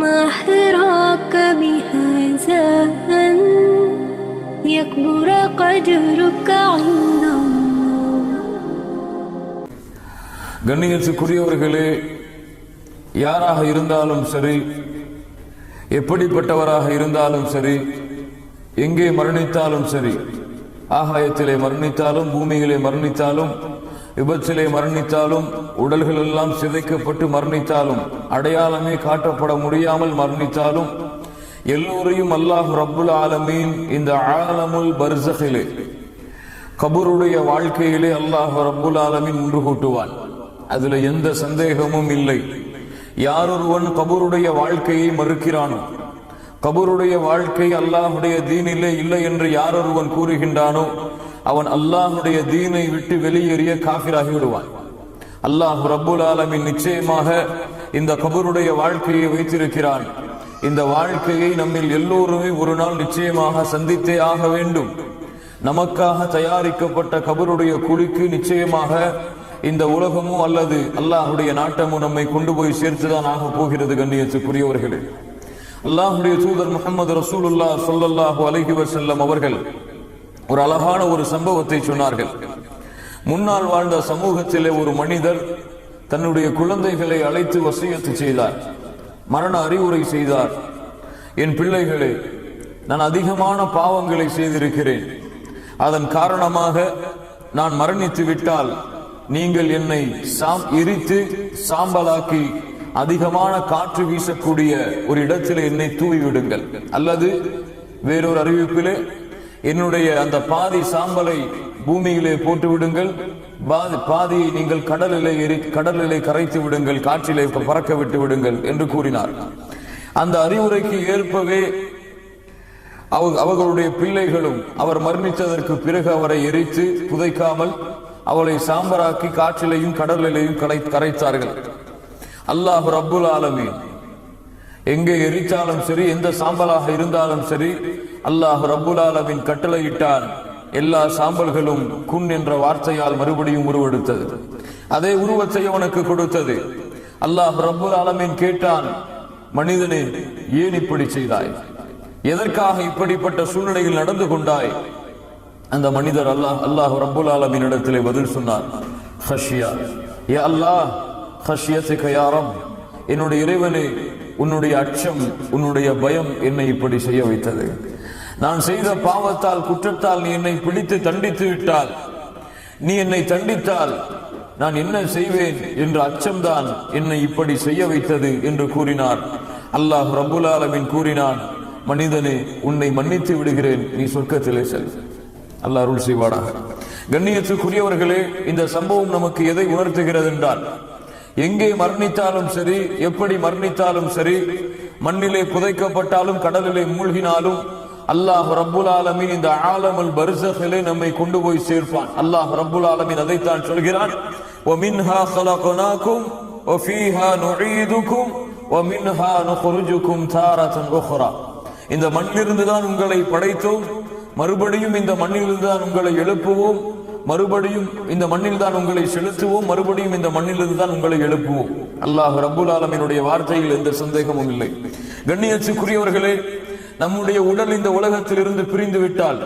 ما حراك بهذا أن يكبر قدرك عند الله. கண்ணியத்துக்குரியவர்களே, யாராக இருந்தாலும் சரி, எப்படிப்பட்டவராக இருந்தாலும் சரி, எங்கே மரணித்தாலும் சரி, ஆகாயத்திலே மரணித்தாலும், பூமியிலே மரணித்தாலும், விபத்திலே மரணித்தாலும், உடல்கள் எல்லாம் சிதைக்கப்பட்டு மரணித்தாலும், அடையாளமே காட்டப்பட முடியாமல் மரணித்தாலும், எல்லோரையும் அல்லாஹ் ரப்புல் ஆலமீன் இந்த ஆலமுல் பர்ஸகிலே, கபருடைய வாழ்க்கையிலே அல்லாஹ் ரப்புல் ஆலமீன் ஒன்று கூட்டுவான். அதுல எந்த சந்தேகமும் இல்லை. யாரொருவன் கபருடைய வாழ்க்கையை மறுக்கிறானோ, கபருடைய வாழ்க்கை அல்லாஹுடைய தீனிலே இல்லை என்று யாரொருவன் கூறுகின்றானோ, அவன் அல்லாஹுடைய தீனை விட்டு வெளியேறிய காஃபிராகி விடுவான். அல்லாஹ் ரப்புல் ஆலமீன் நிச்சயமாக இந்த கபருடைய வாழ்க்கையை வைத்திருக்கிறான். இந்த வாழ்க்கையை நம்மில் எல்லோருமே ஒரு நாள் நிச்சயமாக சந்தித்தே ஆக வேண்டும். நமக்காக தயாரிக்கப்பட்ட கபருடைய குழிக்கு நிச்சயமாக இந்த உலகமோ அல்லது அல்லாஹுடைய நாட்டமோ நம்மை கொண்டு போய் சேர்த்துதான் ஆக போகிறது. கண்ணியத்துக்குரியவர்களே, அல்லாஹுடைய தூதர் முஹம்மது ரசூலுல்லாஹ் ஸல்லல்லாஹு அலைஹி வஸல்லம் அவர்கள் ஒரு அழகான ஒரு சம்பவத்தை சொன்னார்கள். முன்னால் வாழ்ந்த சமூகத்திலே ஒரு மனிதர் தன்னுடைய குழந்தைகளை அழைத்து வசியத்து செய்தார், மரண அறிவுரை செய்தார். என் பிள்ளைகளே, நான் அதிகமான பாவங்களை செய்திருக்கிறேன். அதன் காரணமாக நான் மரணித்து விட்டால் நீங்கள் என்னை எரித்து சாம்பலாக்கி அதிகமான காற்று வீசக்கூடிய ஒரு இடத்தில் என்னை தூவி விடுங்கள், அல்லது வேறொரு அறிவிப்பிலே என்னுடைய அந்த பாதி சாம்பலை பூமியிலே போட்டு விடுங்கள், பாதியை நீங்கள் கடலிலே கரைத்து விடுங்கள், காற்றிலே பறக்க விட்டு விடுங்கள் என்று கூறினார். அந்த அறிவுரைக்கு ஏற்பவே அவர்களுடைய பிள்ளைகளும் அவர் மரணித்ததற்கு பிறகு அவரை எரித்து புதைக்காமல் அவளை சாம்பராக்கி காற்றிலையும் கடலிலையும் கரைத்தார்கள். அல்லாஹ் ரப்புல் ஆலமீன் எங்கே எரித்தாலும் சரி, எந்த சாம்பலாக இருந்தாலும் சரி, அல்லாஹ் ரப்புல் ஆலமீன் கட்டளையிட்டான். எல்லா சாம்பல்களும் குன் என்ற வார்த்தையால் மறுபடியும் உருவெடுத்தது. அதே உருவத்தை அவனுக்கு கொடுத்தது. அல்லாஹ் ரப்புல் ஆலமீன் கேட்டான், மனிதனே, ஏன் இப்படி செய்தாய்? எதற்காக இப்படிப்பட்ட சூழ்நிலையில் நடந்து கொண்டாய்? அந்த மனிதர் அல்லாஹ் ரப்புல் ஆலமீன் இடத்திலே பதில் சொன்னார், ஹஷ்யா யா அல்லாஹ், ஹஷ்யத்துக யா ரப், என்னுடைய இறைவனே, உன்னுடைய அச்சம், உன்னுடைய பயம் என்னை இப்படி செய்ய வைத்தது. நான் செய்த பாவத்தால், குற்றத்தால் நீ என்னை பிடித்து தண்டித்து விட்டால், நீ என்னை தண்டித்தால் நான் என்ன செய்வேன் என்ற அச்சம்தான் என்னை இப்படி செய்ய வைத்தது என்று கூறினார். அல்லாஹ் ரப்புல் ஆலமீன் கூறினான், மனிதனே, உன்னை மன்னித்து விடுகிறேன், நீ சொர்க்கத்திலே செல். அல்லாஹ் அருள் செய்வானாக. கண்ணியத்துக்குரியவர்களே, இந்த சம்பவம் நமக்கு எதை உணர்த்துகிறது என்றால், எங்கே மரணித்தாலும் சரி, எப்படி மரணித்தாலும் சரி, மண்ணிலே புதைக்கப்பட்டாலும் கடலிலே மூழ்கினாலும் அல்லாஹ் ரப்புல் ஆலமீன் இந்த ஆலமுல் பர்ஸகிலே நம்மை கொண்டு போய் சேர்ப்பான். அல்லாஹ் ரப்புல் ஆலமீன் அதைத்தான் சொல்கிறான், وَمِنْهَا خَلَقْنَاكُمْ وَفِيهَا نُعِيدُكُمْ وَمِنْهَا نُخْرِجُكُمْ تَارَةً أُخْرَى. இந்த மண்ணிலிருந்து தான் உங்களை படைத்தோம், மறுபடியும் இந்த மண்ணிலிருந்து தான் உங்களை எழுப்புவோம், மறுபடியும் இந்த மண்ணில் தான் உங்களை செலுத்துவோம், மறுபடியும் இந்த மண்ணிலிருந்து தான் உங்களை எழுப்புவோம். அல்லாஹ் ரப்புல் ஆலமீனுடைய வார்த்தையில் எந்த சந்தேகமும் இல்லை. கண்ணியத்துக்குரியவர்களே, நம்முடைய உடல் இந்த உலகத்தில் இருந்து பிரிந்து விட்டால்,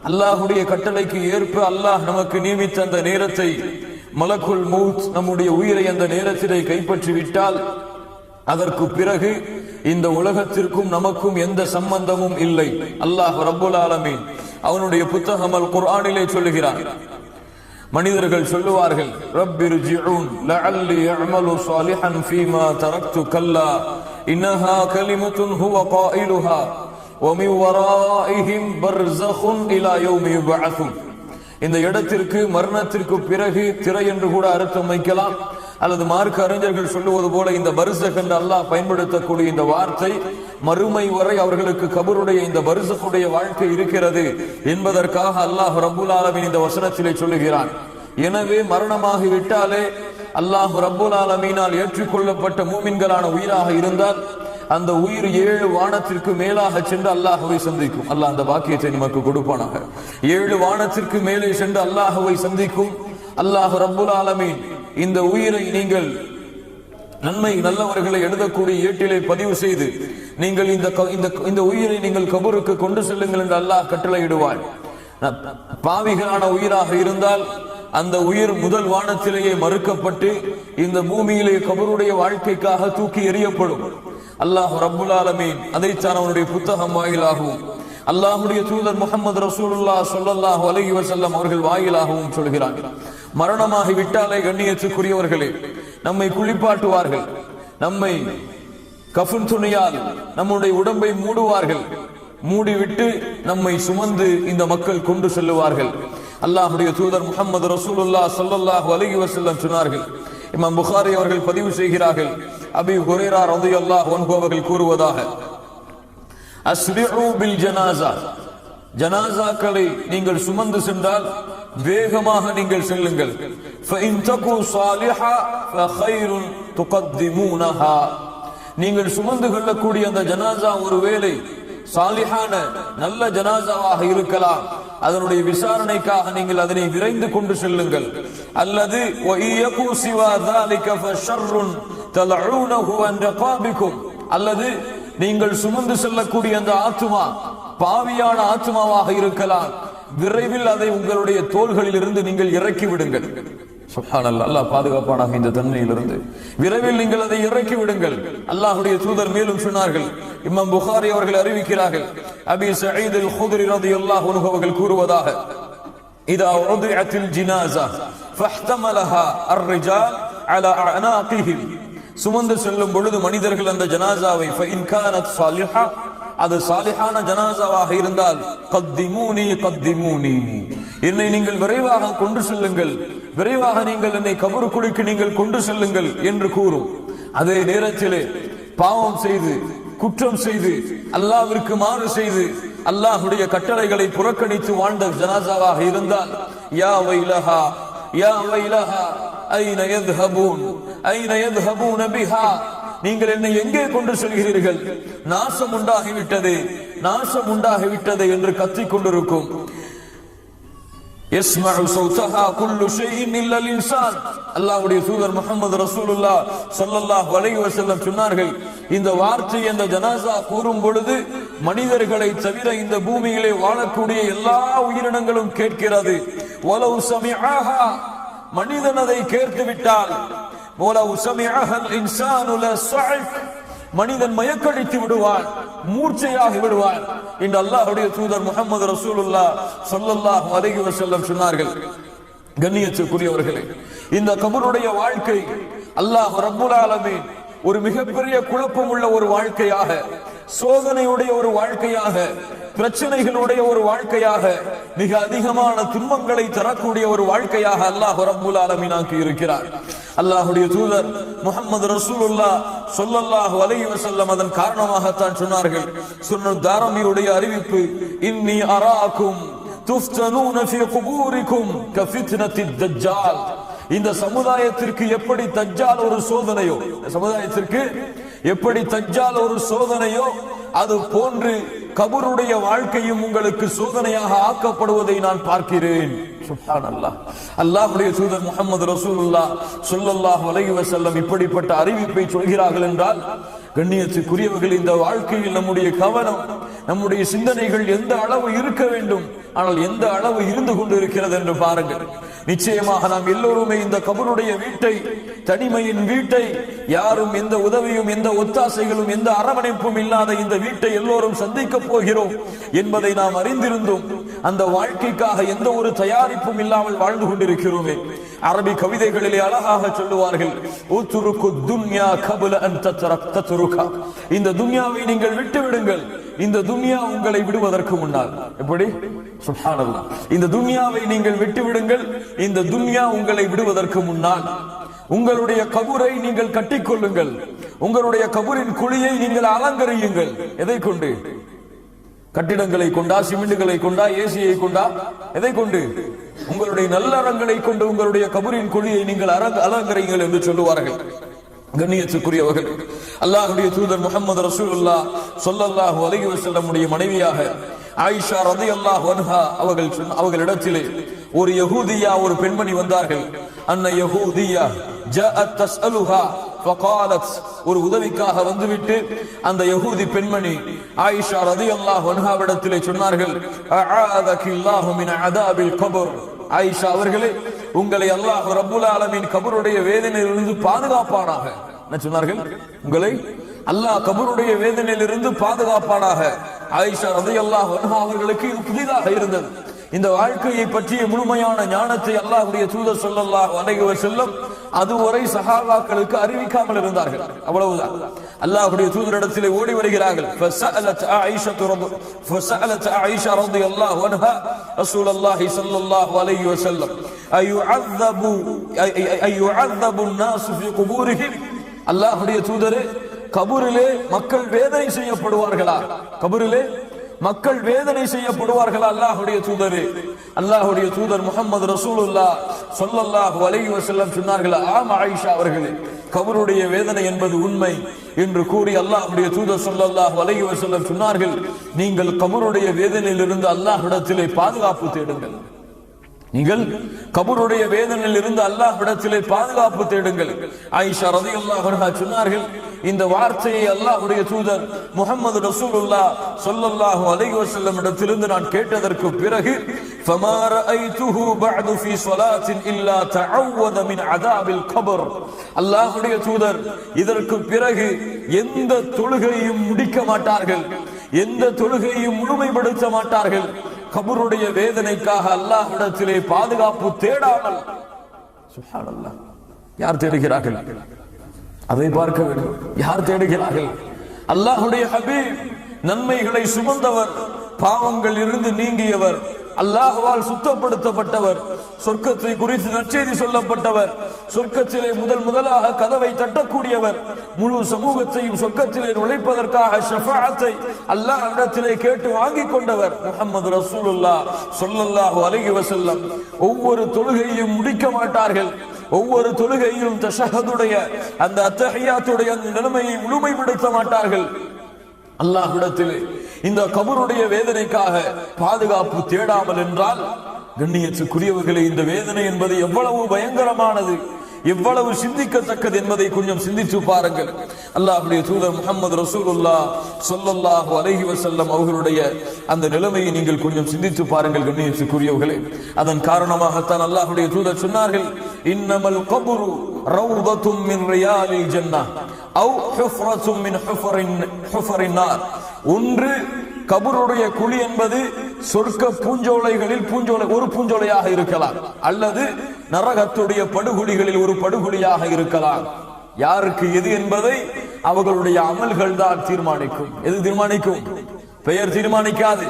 அல்லாஹுடைய கட்டளைக்கு ஏற்ப அல்லாஹ் நமக்கு நியமித்த அந்த நேரத்தை, மலக்குல் மௌத் நம்முடைய உயிரை அந்த நேரத்திலே கைப்பற்றி விட்டால், அதற்கு பிறகு இந்த உலகத்திற்கும் நமக்கும் எந்த சம்பந்தமும் இல்லை. அல்லாஹ் ரப்புல் ஆலமீன் அவனுடைய புத்தகம் அல் குர்ஆனிலே சொல்லுகிறான். மனிதர்கள் சொல்லுவார்கள், ரப்பிர்ஜிஊன் லஅல்லி அஅமலு ஸாலிஹன் ஃபீமா தரக்து கல்லா இன்னஹா கலிமத்துன் ஹுவ காயிலுஹா வ மின் வராஇஹிம் பர்ஸഖுன் இலா யௌமி யுபஅஸூன். இந்த இடத்திற்கு மரணத்திற்கு பிறகு திரை என்று கூட அர்த்தம் வைக்கலாம், அல்லது மார்க்க அறிஞர்கள் சொல்லுவது போல இந்த பர்ஸக் என்று அல்லாஹ் பயன்படுத்தக்கூடிய இந்த வார்த்தை மறுமை வரை அவர்களுக்கு கபருடைய இந்த பர்ஸக்குடைய வாழ்க்கை இருக்கிறது என்பதற்காக அல்லாஹ் ரப்புல் ஆலமீன் இந்த வசனத்திலே சொல்லுகிறான். எனவே மரணமாகி விட்டாலே அல்லாஹ் ரப்புல் ஆலமீனால் ஏற்றுக்கொள்ளப்பட்ட மூமின்களான உயிராக இருந்தால் அந்த உயிர் 7 வானத்திற்கு மேலாக சென்று அல்லாஹ்வை சந்திக்கும். அல்லாஹ் அந்த பாக்கியத்தை நமக்கு கொடுப்பானாக. 7 வானத்திற்கு மேலே சென்று அல்லாஹ்வை சந்திக்கும். அல்லாஹ் ரப்புல் ஆலமீன் இந்த உயிரை நீங்கள் நன்மை நல்லவர்களை எழுதக்கூடிய ஏட்டிலே பதிவு செய்து நீங்கள் இந்த உயிரை நீங்கள் கபருக்கு கொண்டு செல்லுங்கள் என்று அல்லாஹ் கட்டளையிடுவான். பாவிகளான உயிராக இருந்தால் அந்த உயிர் முதல் வானத்திலேயே மறுக்கப்பட்டு இந்த பூமியிலே கபருடைய வாழ்க்கைக்காக தூக்கி எறியப்படும். அல்லாஹ் ரப்புல் ஆலமீன் அதைத்தான் அவனுடைய புத்தகம் வாயிலாகவும் அல்லாஹ்வுடைய தூதர் முஹம்மது ரசூலுல்லாஹ் ஸல்லல்லாஹு அலைஹி வஸல்லம் அவர்கள் வாயிலாகவும் சொல்கிறார்கள். மரணமாகி விட்டாலே கண்ணியத்துக்குரியவர்களே, நம்மை குளிப்பாட்டுவார்கள், நம்மை கஃன் துணியால் நம்முடைய உடம்பை மூடுவார்கள், மூடிவிட்டு நம்மை சுமந்து இந்த மக்கள் கொண்டு செல்லுவார்கள். அல்லாஹ்வுடைய தூதர் முஹம்மது ரசூலுல்லாஹ் ஸல்லல்லாஹு அலைஹி வஸல்லம் சொன்னார்கள். இமாம் புகாரி அவர்கள் பதிவு செய்கிறார்கள், அபீ ஹுரைரா ரலியல்லாஹு அன்ஹு அவர்கள் கூறுவதாக, அஸ்ரிஉ பில் ஜனாஸா, ஜனாஸாக்களை நீங்கள் சுமந்து சென்றால் வேகமாக நீங்கள் செல்லுங்கள். ஃபஇன் தகு ஸாலிஹா ஃபகைருன் துகத்திமூனஹா, நீங்கள் சுமந்து கொள்ளக்கூடிய அந்த ஜனாஸா ஒருவேளை சாலிஹான நல்ல ஜனாஸாவாக இருக்கலாம், அதனுடைய விசாரணைக்காக நீங்கள் அதனை விரைந்து கொண்டு செல்லுங்கள். அல்லது வஇயகு சிவா ذلك فشر تلعونه عن رقابكم, அல்லது நீங்கள் சுமந்து செல்லக்கூடிய அந்த ஆத்மா பாவியான ஆத்மாவாக இருக்கலாம், விரைவில் அதை உங்களுடைய தோள்களில் இருந்து நீங்கள் இறக்கி விடுங்கள். சுப்ஹானல்லாஹ், அல்லாஹ் பாதுகாப்பானாக இந்த தன்மையிலிருந்து. விரைவில் நீங்கள் அதை இறக்கி விடுங்கள். அல்லாஹ்வுடைய தூதர் மேலும் சொன்னார்கள், இமாம் புகாரி அவர்கள் அறிவிக்கிறார்கள், அபீ சயீத் அல் குத்ரி ரலியல்லாஹு அன்ஹு அவர்கள் கூறுவதாக, இதா உதிஅத்தில் ஜினாஸா ஃபஹ்தமலஹா அர்-ரிஜால் அலா அனாகிஹிம், சுமந்து செல்லும் பொழுது மனிதர்கள் அந்த ஜனாஸாவை ஃபஇன் கானத் ஸாலிஹா, அது சாலிஹான ஜனாஸாவாக இருந்தால் கத்திமூனி கத்திமூனி, என்னை நீங்கள் விரைவாக கொண்டு செல்லுங்கள், விரைவாக நீங்கள் என்னை கபருக்குழிக்கு நீங்கள் கொண்டு செல்லுங்கள் என்று கூறும். அதே நேரத்திலே பாவம் செய்து குற்றம் செய்து அல்லாஹ்விற்கு மாறு செய்து அல்லாஹ்வுடைய கட்டளைகளை புறக்கணித்து வாழ்ந்த ஜனாஸாவாக இருந்தால் யா வைலஹா யா வைலஹா ஐன யذهبون ஐன யذهبون பிஹா, நீங்கள் என்னை எங்கே கொண்டு செல்கிறீர்கள், நாசம் உண்டாகிவிட்டது நாசம் உண்டாகிவிட்டது என்று கத்திக் கொண்டிருக்கும். யஸ்மஉ ஸௌதஹா குல்லு ஷைஇன் இல்லா அல்-இன்சான், அல்லாஹ்வுடைய தூதர் முஹம்மது ரசூலுல்லாஹ் ஸல்லல்லாஹு அலைஹி வஸல்லம் சொன்னார்கள், இந்த வார்த்தை அந்த ஜனாஸா கூறும் பொழுது மனிதர்களை தவிர இந்த பூமியிலே வாழக்கூடிய எல்லா உயிரினங்களும் கேட்கிறது. வலௌ சமிஅஹா, மனிதன் அதை கேட்டு விட்டால், வலௌ சமிஅஹா அல்-இன்சானு லஸஅக், மனிதன் மயக்கடித்து விடுவான், மூர்ச்சையாகி விடுவான் என்று அல்லாஹ்வுடைய தூதர் முஹம்மது ரசூலுல்லாஹ் ஸல்லல்லாஹு அலைஹி வஸல்லம் சொன்னார்கள். கண்ணியத்துக்குரியவர்களே, இந்த கபருடைய வாழ்க்கை அல்லாஹ் ரப்புல் ஆலமீன் ஒரு மிகப்பெரிய குழப்பம் உள்ள ஒரு வாழ்க்கையாக, சோதனையுடைய ஒரு வாழ்க்கையாக, பிரச்சனைகளுடைய ஒரு வாழ்க்கையாக, மிக அதிகமான துன்பங்களை தரக்கூடிய ஒரு வாழ்க்கையாக அல்லாஹ் ரப்புல் ஆலமீன் ஆக்கி இருக்கிறார். அல்லாஹ்வுடைய தூதர் முஹம்மது ரசூலுல்லாஹ் ஸல்லல்லாஹு அலைஹி வஸல்லம் அதன் காரணமாகத்தான் சொன்னார்கள். சுன்னத் தாரமியுடைய அறிவிப்பு, இன்னி அராக்கும் துஃப்தனூன ஃபீ குபூரிக்கும் கஃபித்னத்தித் தஜ்ஜால், இந்த சமுதாயத்திற்கு எப்படி தஜ்ஜால் ஒரு சோதனையோ, சமுதாயத்திற்கு எப்படி தஜ்ஜால் ஒரு சோதனையோ அது போன்று கபருடைய வாழ்க்கையும் உங்களுக்கு சோதனையாக ஆக்கப்படுவதை நான் பார்க்கிறேன். சுப்ஹானல்லாஹ், அல்லாஹ்வுடைய தூதர் முஹம்மது ரசூலுல்லாஹ் ஸல்லல்லாஹு அலைஹி வஸல்லம் இப்படிப்பட்ட அறிவிப்பை சொல்கிறார்கள் என்றால், கண்ணியத்துக்குரியவர்கள், இந்த வாழ்க்கையில் நம்முடைய கவனம், நம்முடைய சிந்தனைகள் எந்த அளவு இருக்க வேண்டும், ஆனால் எந்த அளவு இருந்து கொண்டு இருக்கிறது என்று பாருங்கள். நிச்சயமாக நாம் எல்லோருமே இந்த கபருடைய வீட்டை, தனிமையின் வீட்டை, யாரும் எந்த உதவியும் எந்த ஒத்தாசைகளும் எந்த அரவணைப்பும் இல்லாத இந்த வீட்டை எல்லோரும் சந்திக்க போகிறோம் என்பதை நாம் அறிந்திருந்தோம். அந்த வாழ்க்கைக்காக எந்த ஒரு தயாரிப்பும் இல்லாமல் வாழ்ந்து கொண்டிருக்கிறோமே. அரபி கவிதைகளிலே அழகாக சொல்லுவார்கள், உத்ருக்கு துன்யா கபல அன் தத்ருகா, இந்த துன்யாவை நீங்கள் விட்டு விடுங்கள், இந்த துன்யா உங்களை விடுவதற்கு முன்னால். எப்படி? சுப்ஹானல்லாஹ், இந்த துன்யாவை நீங்கள் விட்டு விடுங்கள், இந்த துன்யா உங்களை விடுவதற்கு முன்னால். உங்களுடைய கபரை நீங்கள் கட்டிக்கொள்ளுங்கள், உங்களுடைய கபரின் குழியை நீங்கள் அலங்கரியுங்கள். எதை கொண்டு? கட்டிடங்களை கொண்டா, சிமெண்டுகளை கொண்டா, ஏசியை கொண்டா, எதை கொண்டு? உங்களுடைய நல்லறங்களை கொண்டு உங்களுடைய கபரின் குழியை நீங்கள் அலங்கரியுங்கள் என்று சொல்லுவார்கள். கண்ணியத்துக்குரியவர்கள், அல்லாஹ்வுடைய தூதர் முஹம்மது ரசூலுல்லாஹ் ஸல்லல்லாஹு அலைஹி வஸல்லம் உடைய மனைவியாக ஆயிஷா ரலியல்லாஹு அன்ஹா அவர்களிடத்திலே ஒரு யஹூதியா, ஒரு பெண்மணி வந்தார்கள். அன்ன யஹூதியா ஜாஅத் தஸ்அலுஹா ஃபகாலத், ஒரு உதவிக்காக வந்துவிட்டு அந்த யஹூதி பெண்மணி ஆயிஷா ரலியல்லாஹு அன்ஹாவிடத்திலே சொன்னார்கள், அஆதகில்லாஹு மின் அதாபில் கபர். ஆயிஷா அவர்களே, உங்களை அல்லாஹ் ரப்புல் ஆலமீன் கபருடைய வேதனையிலிருந்து பாதுகாப்பானாக. என்ன சொன்னார்கள்? உங்களை அல்லாஹ் கபருடைய வேதனையிலிருந்து பாதுகாப்பானாக. ஆயிஷா ரலியல்லாஹு அன்ஹா அவர்களுக்கு இது புதிதாக இருந்தது. இந்த வாழ்க்கையை பற்றிய முழுமையான ஞானத்தை அல்லாஹ்வுடைய தூதர் ஸல்லல்லாஹு அலைஹி வஸல்லம் அதுவரை சஹாபாக்களுக்கு அறிவிக்காமல் இருந்தார்கள். அவ்வளவுதான். அல்லாஹ்வுடைய தூதரிடத்திலே ஓடி வருகிறார்கள். ஃபஸஅலத் ஆயிஷா ரலியல்லாஹு அன்ஹா ரசூலுல்லாஹி ஸல்லல்லாஹு அலைஹி வஸல்லம் அய்யுஅذபு الناس في قبورهم. அல்லாஹ்வுடைய தூதரே, கபூரிலே மக்கள் வேதனை செய்யப்படுவார்களா? கபூரிலே மக்கள் வேதனை செய்யப்படுவார்களா? அல்லாஹ்வுடைய தூதரே, அல்லாஹ்வுடைய தூதர் முஹம்மது ரசூலுல்லாஹ் ஸல்லல்லாஹு அலைஹி வஸல்லம் சொன்னார்கள், ஆம் ஆயிஷா அவர்களே, கபருடைய வேதனை என்பது உண்மை என்று கூறி அல்லாஹ்வுடைய தூதர் ஸல்லல்லாஹு அலைஹி வஸல்லம் சொன்னார்கள், நீங்கள் கபருடைய வேதனையிலிருந்து அல்லாஹ்விடத்திலே பாதுகாப்பு தேடுங்கள். நீங்கள் கபருடைய வேதனையில் இருந்து அல்லாஹ்விடத்திலே பாதுகாப்பு தேடுங்கள். ஆயிஷா ரலியல்லாஹு அன்ஹா சொன்னார்கள், இந்த வார்த்தையை அல்லாஹ்வுடைய தூதர் முஹம்மது ரசூலுல்லாஹ் ஸல்லல்லாஹு அலைஹி வஸல்லம் இடத்திலிருந்து நான் கேட்டதற்கு பிறகு ஃபமா ரஅய்துஹு பஅது ஃபீ ஸலாத்தின் இல்லா தஅவ்வத மின் அதாபில் கபர். அல்லாஹ்வுடைய தூதர் இதற்கு பிறகு எந்த தொழுகையும் முடிக்க மாட்டார்கள், எந்த தொழுகையும் முழுமைப்படுத்த மாட்டார்கள், கபருடைய வேதனைக்காக அல்லாஹ்விடத்திலே பாதுகாப்பு தேடாமல். சுப்ஹானல்லாஹ். யார் தேடுகிறார்கள்? அதை பார்க்க வேண்டும். யார் தேடுகிறார்கள்? அல்லாஹ்வுடைய ஹபீப், நன்மைகளை சுமந்தவர், பாவங்கள் இருந்து நீங்கியவர், அல்லாஹ்வால் சுத்தப்படுத்தப்பட்டவர், சொர்க்கத்தை குறித்து நற்செய்தி சொல்லப்பட்டவர், சொர்க்கத்திலே முதலாக கதவை தட்டக்கூடியவர், முழு சமூகத்தையும் சொர்க்கத்திலே நுழைப்பதற்காக ஷஃபாஅத்தை அல்லாஹ்விடத்திலே கேட்டு வாங்கிக் கொண்டவர் முஹம்மது ரசூலுல்லாஹ் ஸல்லல்லாஹு அலைஹி வஸல்லம். ஒவ்வொரு தொழுகையும் முடிக்க மாட்டார்கள், ஒவ்வொரு தொழுகையிலும் தஷஹதுடைய அந்த அத்தஹியாத்துடைய அந்த நிலைமையை முழுமைப்படுத்த மாட்டார்கள். அல்லாஹ்விடத்திலே இந்த கபருடைய வேதனைக்காக பாதுகாப்பு தேடாமல் என்றால், கண்ணியத்துக்குரியவர்களே, இந்த வேதனை என்பது எவ்வளவு பயங்கரமானது, எவ்வளவு சிந்திக்கத்தக்கது என்பதை கொஞ்சம் சிந்தித்து பாருங்கள். அல்லாஹ்வுடைய தூதர் முஹம்மது ரசூலுல்லாஹ் ஸல்லல்லாஹு அலைஹி வஸல்லம் அவர்களுடைய அந்த நிலைமையை நீங்கள் கொஞ்சம் சிந்தித்து பாருங்கள் கண்ணியத்துக்குரியவர்களே. அதன் காரணமாகத்தான் அல்லாஹ்வுடைய தூதர் சொன்னார்கள், இன்னமல் கபரு ரௌதத்தும் மின் ரியாலில் ஜன்னah அவ் ஹுஃப்ரத்தும் மின் ஹுஃபரின் நார். ஒன்று கபருடைய குழி என்பது சொர்க்க பூஞ்சோலைகளில் ஒரு பூஞ்சோலையாக இருக்கலாம், அல்லது நரகத்துடைய படுகுழிகளில் ஒரு படுகுழியாக இருக்கலாம். யாருக்கு எது என்பதை அவர்களுடைய அமல்கள் தான் தீர்மானிக்கும். எது தீர்மானிக்கும்? பெயர் தீர்மானிக்காது,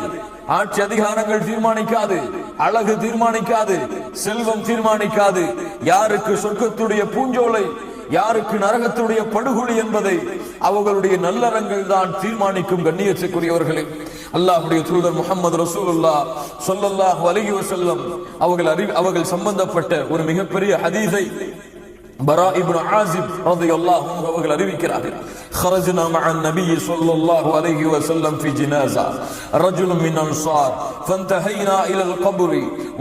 ஆட்சி அதிகாரங்கள் தீர்மானிக்காது, அழகு தீர்மானிக்காது, செல்வம் தீர்மானிக்காது. யாருக்கு சொர்க்கத்துடைய பூஞ்சோலை, யாருக்கு நரகத்துடைய படுகொலி என்பதை அவர்களுடைய நல்லறங்கள் தான் தீர்மானிக்கும். கண்ணியத்துக்குரியவர்களே, அல்லாஹ்வுடைய தூதர் முஹம்மது ரசூலுல்லாஹ் ஸல்லல்லாஹு அலைஹி வஸல்லம் அவர்கள் சம்பந்தப்பட்ட ஒரு மிகப்பெரிய ஹதீஸை பரா இப்னு ஆசிப் ரலியல்லாஹு அன்ஹு அவர்கள் அறிவிக்கிறார்கள். خرجنا مع النبي صلى الله عليه وسلم في جنازة رجل من أنصار فانتهينا إلى القبر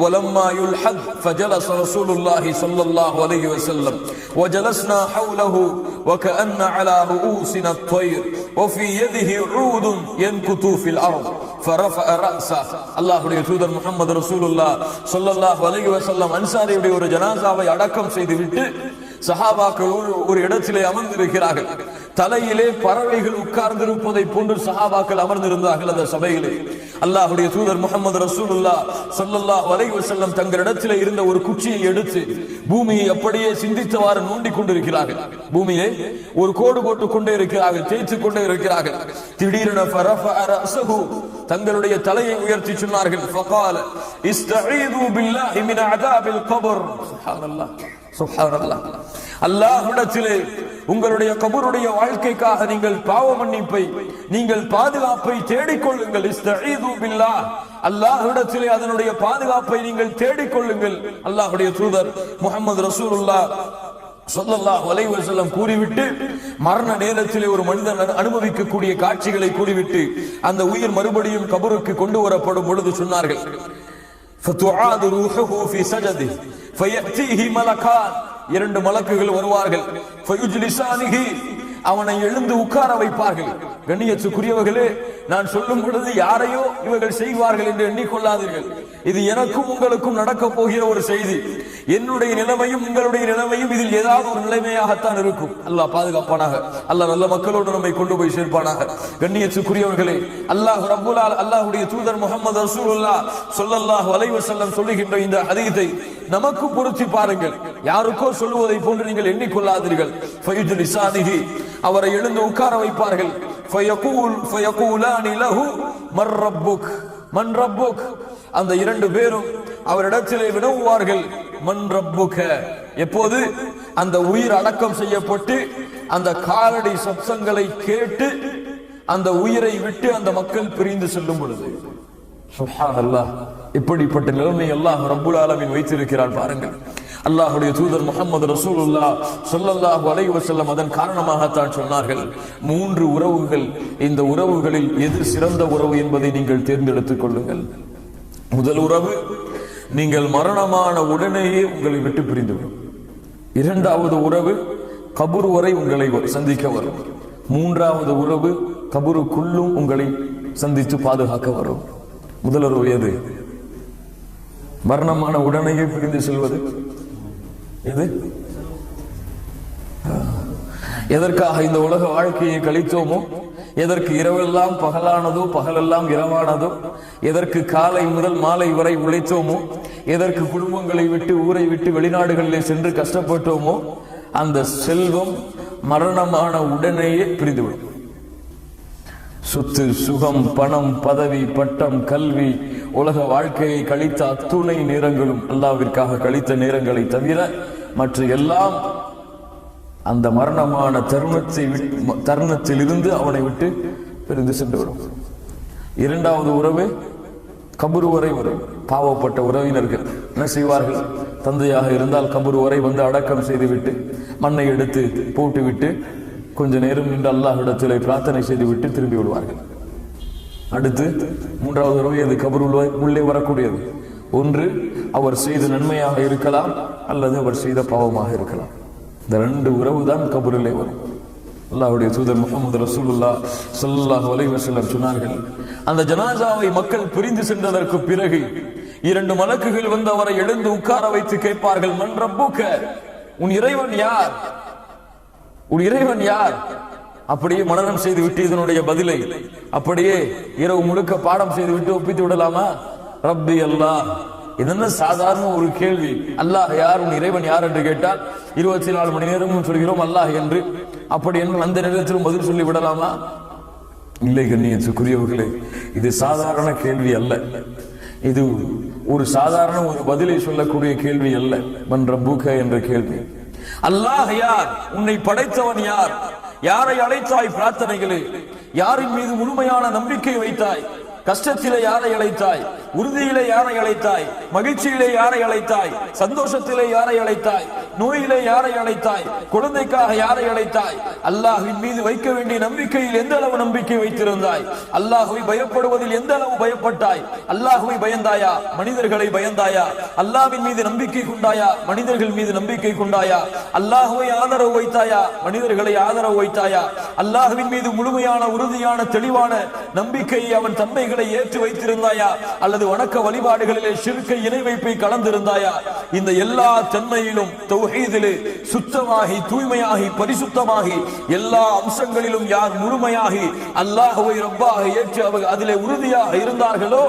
ولما يلحد فجلس رسول الله صلى الله عليه وسلم وجلسنا حوله وكأن على رؤوسنا الطير وفي يده عود ينكت في الأرض فرفع رأسه. அல்லாஹ்வுடைய தூதர் முஹம்மது ரசூலுல்லாஹ் ஸல்லல்லாஹு அலைஹி வஸல்லம் அன்சாரியுடைய ஒரு ஜனாசாவை அடக்கம் செய்துவிட்டு சஹாபாக்கள் ஒரு இடத்திலே அமர்ந்திருக்கிறார்கள். தலையிலே பறவைகள் உட்கார்ந்திருப்பதை போன்று சஹாபாக்கள் அமர்ந்திருந்தார்கள் அந்த சபையிலே. அல்லாஹ்வுடைய தூதர் முஹம்மது ரசூலுல்லாஹ் ஸல்லல்லாஹு அலைஹி வஸல்லம் தங்களிடத்திலே இருந்த ஒரு குச்சியை எடுத்து பூமியை அப்படியே சிந்தித்தவாறு நோண்டி கொண்டிருக்கிறார்கள். பூமியிலே ஒரு கோடு போட்டுக் கொண்டே இருக்கிறார்கள், தேய்த்துக் கொண்டே இருக்கிறார்கள். திடீரென ஃபரஃபஅ ரஅஸஹு, தங்களுடைய தலையை உயர்த்தி சொன்னார்கள், ஃபகால இஸ்தஈது பில்லாஹி மின் அஸாபில் கபர். சுப்ஹானல்லாஹ், சுப்ஹானல்லாஹ். அல்லாஹ்விடத்திலே உங்களுடைய கபருடைய வாழ்க்கைக்காக நீங்கள் பாவ மன்னிப்பை, நீங்கள் பாதுகாப்பை தேடிக்கொள்ளுங்கள். இஸ்தஈது பில்லாஹ், அல்லாஹ்விடத்திலே அதனுடைய பாதுகாப்பை நீங்கள் தேடிக்கொள்ளுங்கள். அல்லாஹ்வுடைய தூதர் முஹம்மது ரசூலுல்லாஹ் ஸல்லல்லாஹு அலைஹி வஸல்லம் கூறிவிட்டு மரண நேரத்திலே ஒரு மனிதன் அனுபவிக்கக்கூடிய காட்சிகளை கூறிவிட்டு அந்த உயிர் மறுபடியும் கபருக்கு கொண்டு வரப்படும் பொழுது சொன்னார்கள், ஃபதுஆது ரூஹுஹு ஃபீ சஜதிஹி ஃபயஅதீஹி மலகான் 2 மலக்குகள் வருவார்கள். ஃபயுஜ்லிசானிஹி, அவனை எழுந்து உட்கார வைப்பார்கள். கண்ணியத்துக்குரியவர்களே, நான் சொல்லும் பொழுது யாரையோ இவர்கள் செய்வார்கள் என்று எண்ணிக்கொள்ளாதீர்கள். இது எனக்கும் உங்களுக்கும் நடக்க போகிற ஒரு செய்தி. என்னுடைய நிலைமையும் உங்களுடைய நிலைமையும் இதில் ஏதாவது ஒரு நிலைமையாகத்தான் இருக்கும். அல்லாஹ் பாதுகாப்பானாக. அல்லாஹ் நல்ல மக்களோடு நம்மை கொண்டு போய் சேர்ப்பானாக. கண்ணியத்துக்குரியவர்களே, அல்லாஹ்வுடைய தூதர் முஹம்மது ரசூலுல்லாஹ் ஸல்லல்லாஹு அலைஹி வஸல்லம் சொல்லுகின்ற இந்த ஹதீஸை நமக்கு பொருத்தி பாருங்கள். யாருக்கோ சொல்லுவதை போன்று நீங்கள் எண்ணிக்கொள்ளாதீர்கள். ஃபயுஜ்லிசானிஹி, அவரை எழுந்து உட்கார வைப்பார்கள். ஃபயகூலானி லஹு மர் ரப்புக், மன் ரப்புக், அந்த 2 பேரும் அவரிடத்திலே வினவுவார்கள், மன் ரப்புக. எப்போது அந்த உயிர் அடக்கம் செய்யப்பட்டு அந்த காலடி சப்தங்களை கேட்டு அந்த உயிரை விட்டு அந்த மக்கள் பிரிந்து செல்லும் பொழுது, சுப்ஹானல்லாஹ், இப்படிப்பட்ட நிலைமை அல்லாஹ் ரப்புல் ஆலமீன் வைத்திருக்கிறார் பாருங்கள். அல்லாஹ்வுடைய தூதர் முஹம்மது ரசூலுல்லாஹ் ஸல்லல்லாஹு அலைஹி வஸல்லம் அதன் காரணமாகத்தான் சொன்னார்கள், 3 உறவுகள், இந்த உறவுகளில் எது சிறந்த உறவு என்பதை நீங்கள் தேர்ந்தெடுத்துக் கொள்ளுங்கள். முதல் உறவு, நீங்கள் மரணமான உடனேயே உங்களை விட்டு பிரிந்துவிடும். 2வது உறவு, கபூர் வரை உங்களை சந்திக்க வரும். 3வது உறவு, கபூருக்குள்ளும் உங்களை சந்தித்து பாதுகாக்க வரும். முதல் உறவு எது? மரணமான உடனேயே பிரிந்து செல்வது. எது? எதற்காக இந்த உலக வாழ்க்கையை கழித்தோமோ, எதற்கு இரவெல்லாம் பகலானதோ பகலெல்லாம் இரவானதோ, எதற்கு காலை முதல் மாலை வரை உழைத்தோமோ, எதற்கு குடும்பங்களை விட்டு ஊரை விட்டு வெளிநாடுகளிலே சென்று கஷ்டப்பட்டோமோ, அந்த செல்வம் மரணமான உடனேயே பிரிந்துவிடும். சொத்து, சுகம், பணம், பதவி, பட்டம், கல்வி, உலக வாழ்க்கையை கழித்த அத்துணை நேரங்களும் அல்லாஹ்விற்காக கழித்த நேரங்களை தவிர மற்ற எல்லாம் அந்த மரணமான தருணத்தில் இருந்து அவனை விட்டு பிரிந்து சென்றுவிடும். 2வது உறவு, கபூர் வரை வரும். பாவப்பட்ட உறவினர்கள் என்ன செய்வார்கள்? தந்தையாக இருந்தால் கபூர் வரை வந்து அடக்கம் செய்துவிட்டு மண்ணை எடுத்து போட்டுவிட்டு கொஞ்ச நேரம் நின்று அல்லாஹ்விடத்திலே பிரார்த்தனை செய்துவிட்டு திரும்பி விடுவார்கள். அடுத்து 3வது உறவு, அது கபூர் உள்ளே வரக்கூடியது. ஒன்று அவர் செய்த நன்மையாக இருக்கலாம், அல்லது அவர் செய்த பாவமாக இருக்கலாம். இந்த 2 உறவு தான் கபூரிலே வரும். அல்லாஹ்வுடைய தூதர் முஹம்மது ரசூலுல்லாஹ் ஸல்லல்லாஹு அலைஹி வஸல்லம் சொன்னார்கள், அந்த ஜனாசாவை மக்கள் பிரிந்து சென்றதற்கு பிறகு 2 மலக்குகள் வந்து அவரை எழுந்து உட்கார வைத்து கேட்பார்கள், மன் ரப்புக, உன் இறைவன் யார்? உன் இறைவன் யார்? அப்படியே மனனம் செய்து விட்டு இதனுடைய பதிலை அப்படியே இரவு முழுக்க பாடம் செய்து விட்டு ஒப்பித்து விடலாமா? ரப்பி அல்லாஹ். இது சாதாரண ஒரு கேள்வி. அல்லாஹ் யார், உன் இறைவன் யார் என்று கேட்டால் 24 மணி நேரமும் சொல்கிறோம் அல்லாஹ் என்று. அப்படி என்று அந்த நேரத்திலும் பதில் சொல்லி விடலாமா? இல்லை கண்ணியத்துக்குரியவர்களே, இது சாதாரண கேள்வி அல்ல. இது ஒரு சாதாரண ஒரு பதிலை சொல்லக்கூடிய கேள்வி அல்ல. மன் ரப்புக என்ற கேள்வி. அல்லாஹ் யார்? உன்னை படைத்தவன் யார்? யாரை அழைத்தாய் பிரார்த்தனைகளே? யாரின் மீது முழுமையான நம்பிக்கை வைத்தாய்? கஷ்டத்திலே யாரை அழைத்தாய்? உறுதியிலே யாரை அழைத்தாய்? மகிழ்ச்சியிலே யாரை அழைத்தாய்? சந்தோஷத்திலே யாரை அழைத்தாய்? நோயிலே யாரை அழைத்தாய்? குழந்தைக்காக யாரை அழைத்தாய்? அல்லாஹ்வின் மீது வைக்க வேண்டிய நம்பிக்கையில் எந்த அளவு நம்பிக்கை வைத்திருந்தாய்? அல்லாஹ்வை பயப்படுவதில் எந்த அளவு பயப்பட்டாய்? அல்லாஹ்வை பயந்தாயா? மனிதர்களை பயந்தாயா? அல்லாஹ்வின் மீது நம்பிக்கை கொண்டாயா? மனிதர்கள் மீது நம்பிக்கை கொண்டாயா? அல்லாஹ்வை ஆதரவு வைத்தாயா? மனிதர்களை ஆதரவு வைத்தாயா? அல்லாஹ்வின் மீது முழுமையான உறுதியான தெளிவான நம்பிக்கையை அவன் தன்மைகளை ஏற்று வைத்திருந்தாயா? அல்லது வணக்க வழிபாடுகளிலே ஷிர்கை இணை வைப்பை கலந்திருந்தாயா? இந்த எல்லா தன்மையிலும் தௌஹீதிலே சுத்தமாகி தூய்மையாகி பரிசுத்தமாகி எல்லா அம்சங்களிலும் யார் முழுமையாகி அல்லாஹ்வை ரப்பாக ஏற்று அவர் அதிலே உறுதியாக இருந்தார்களோ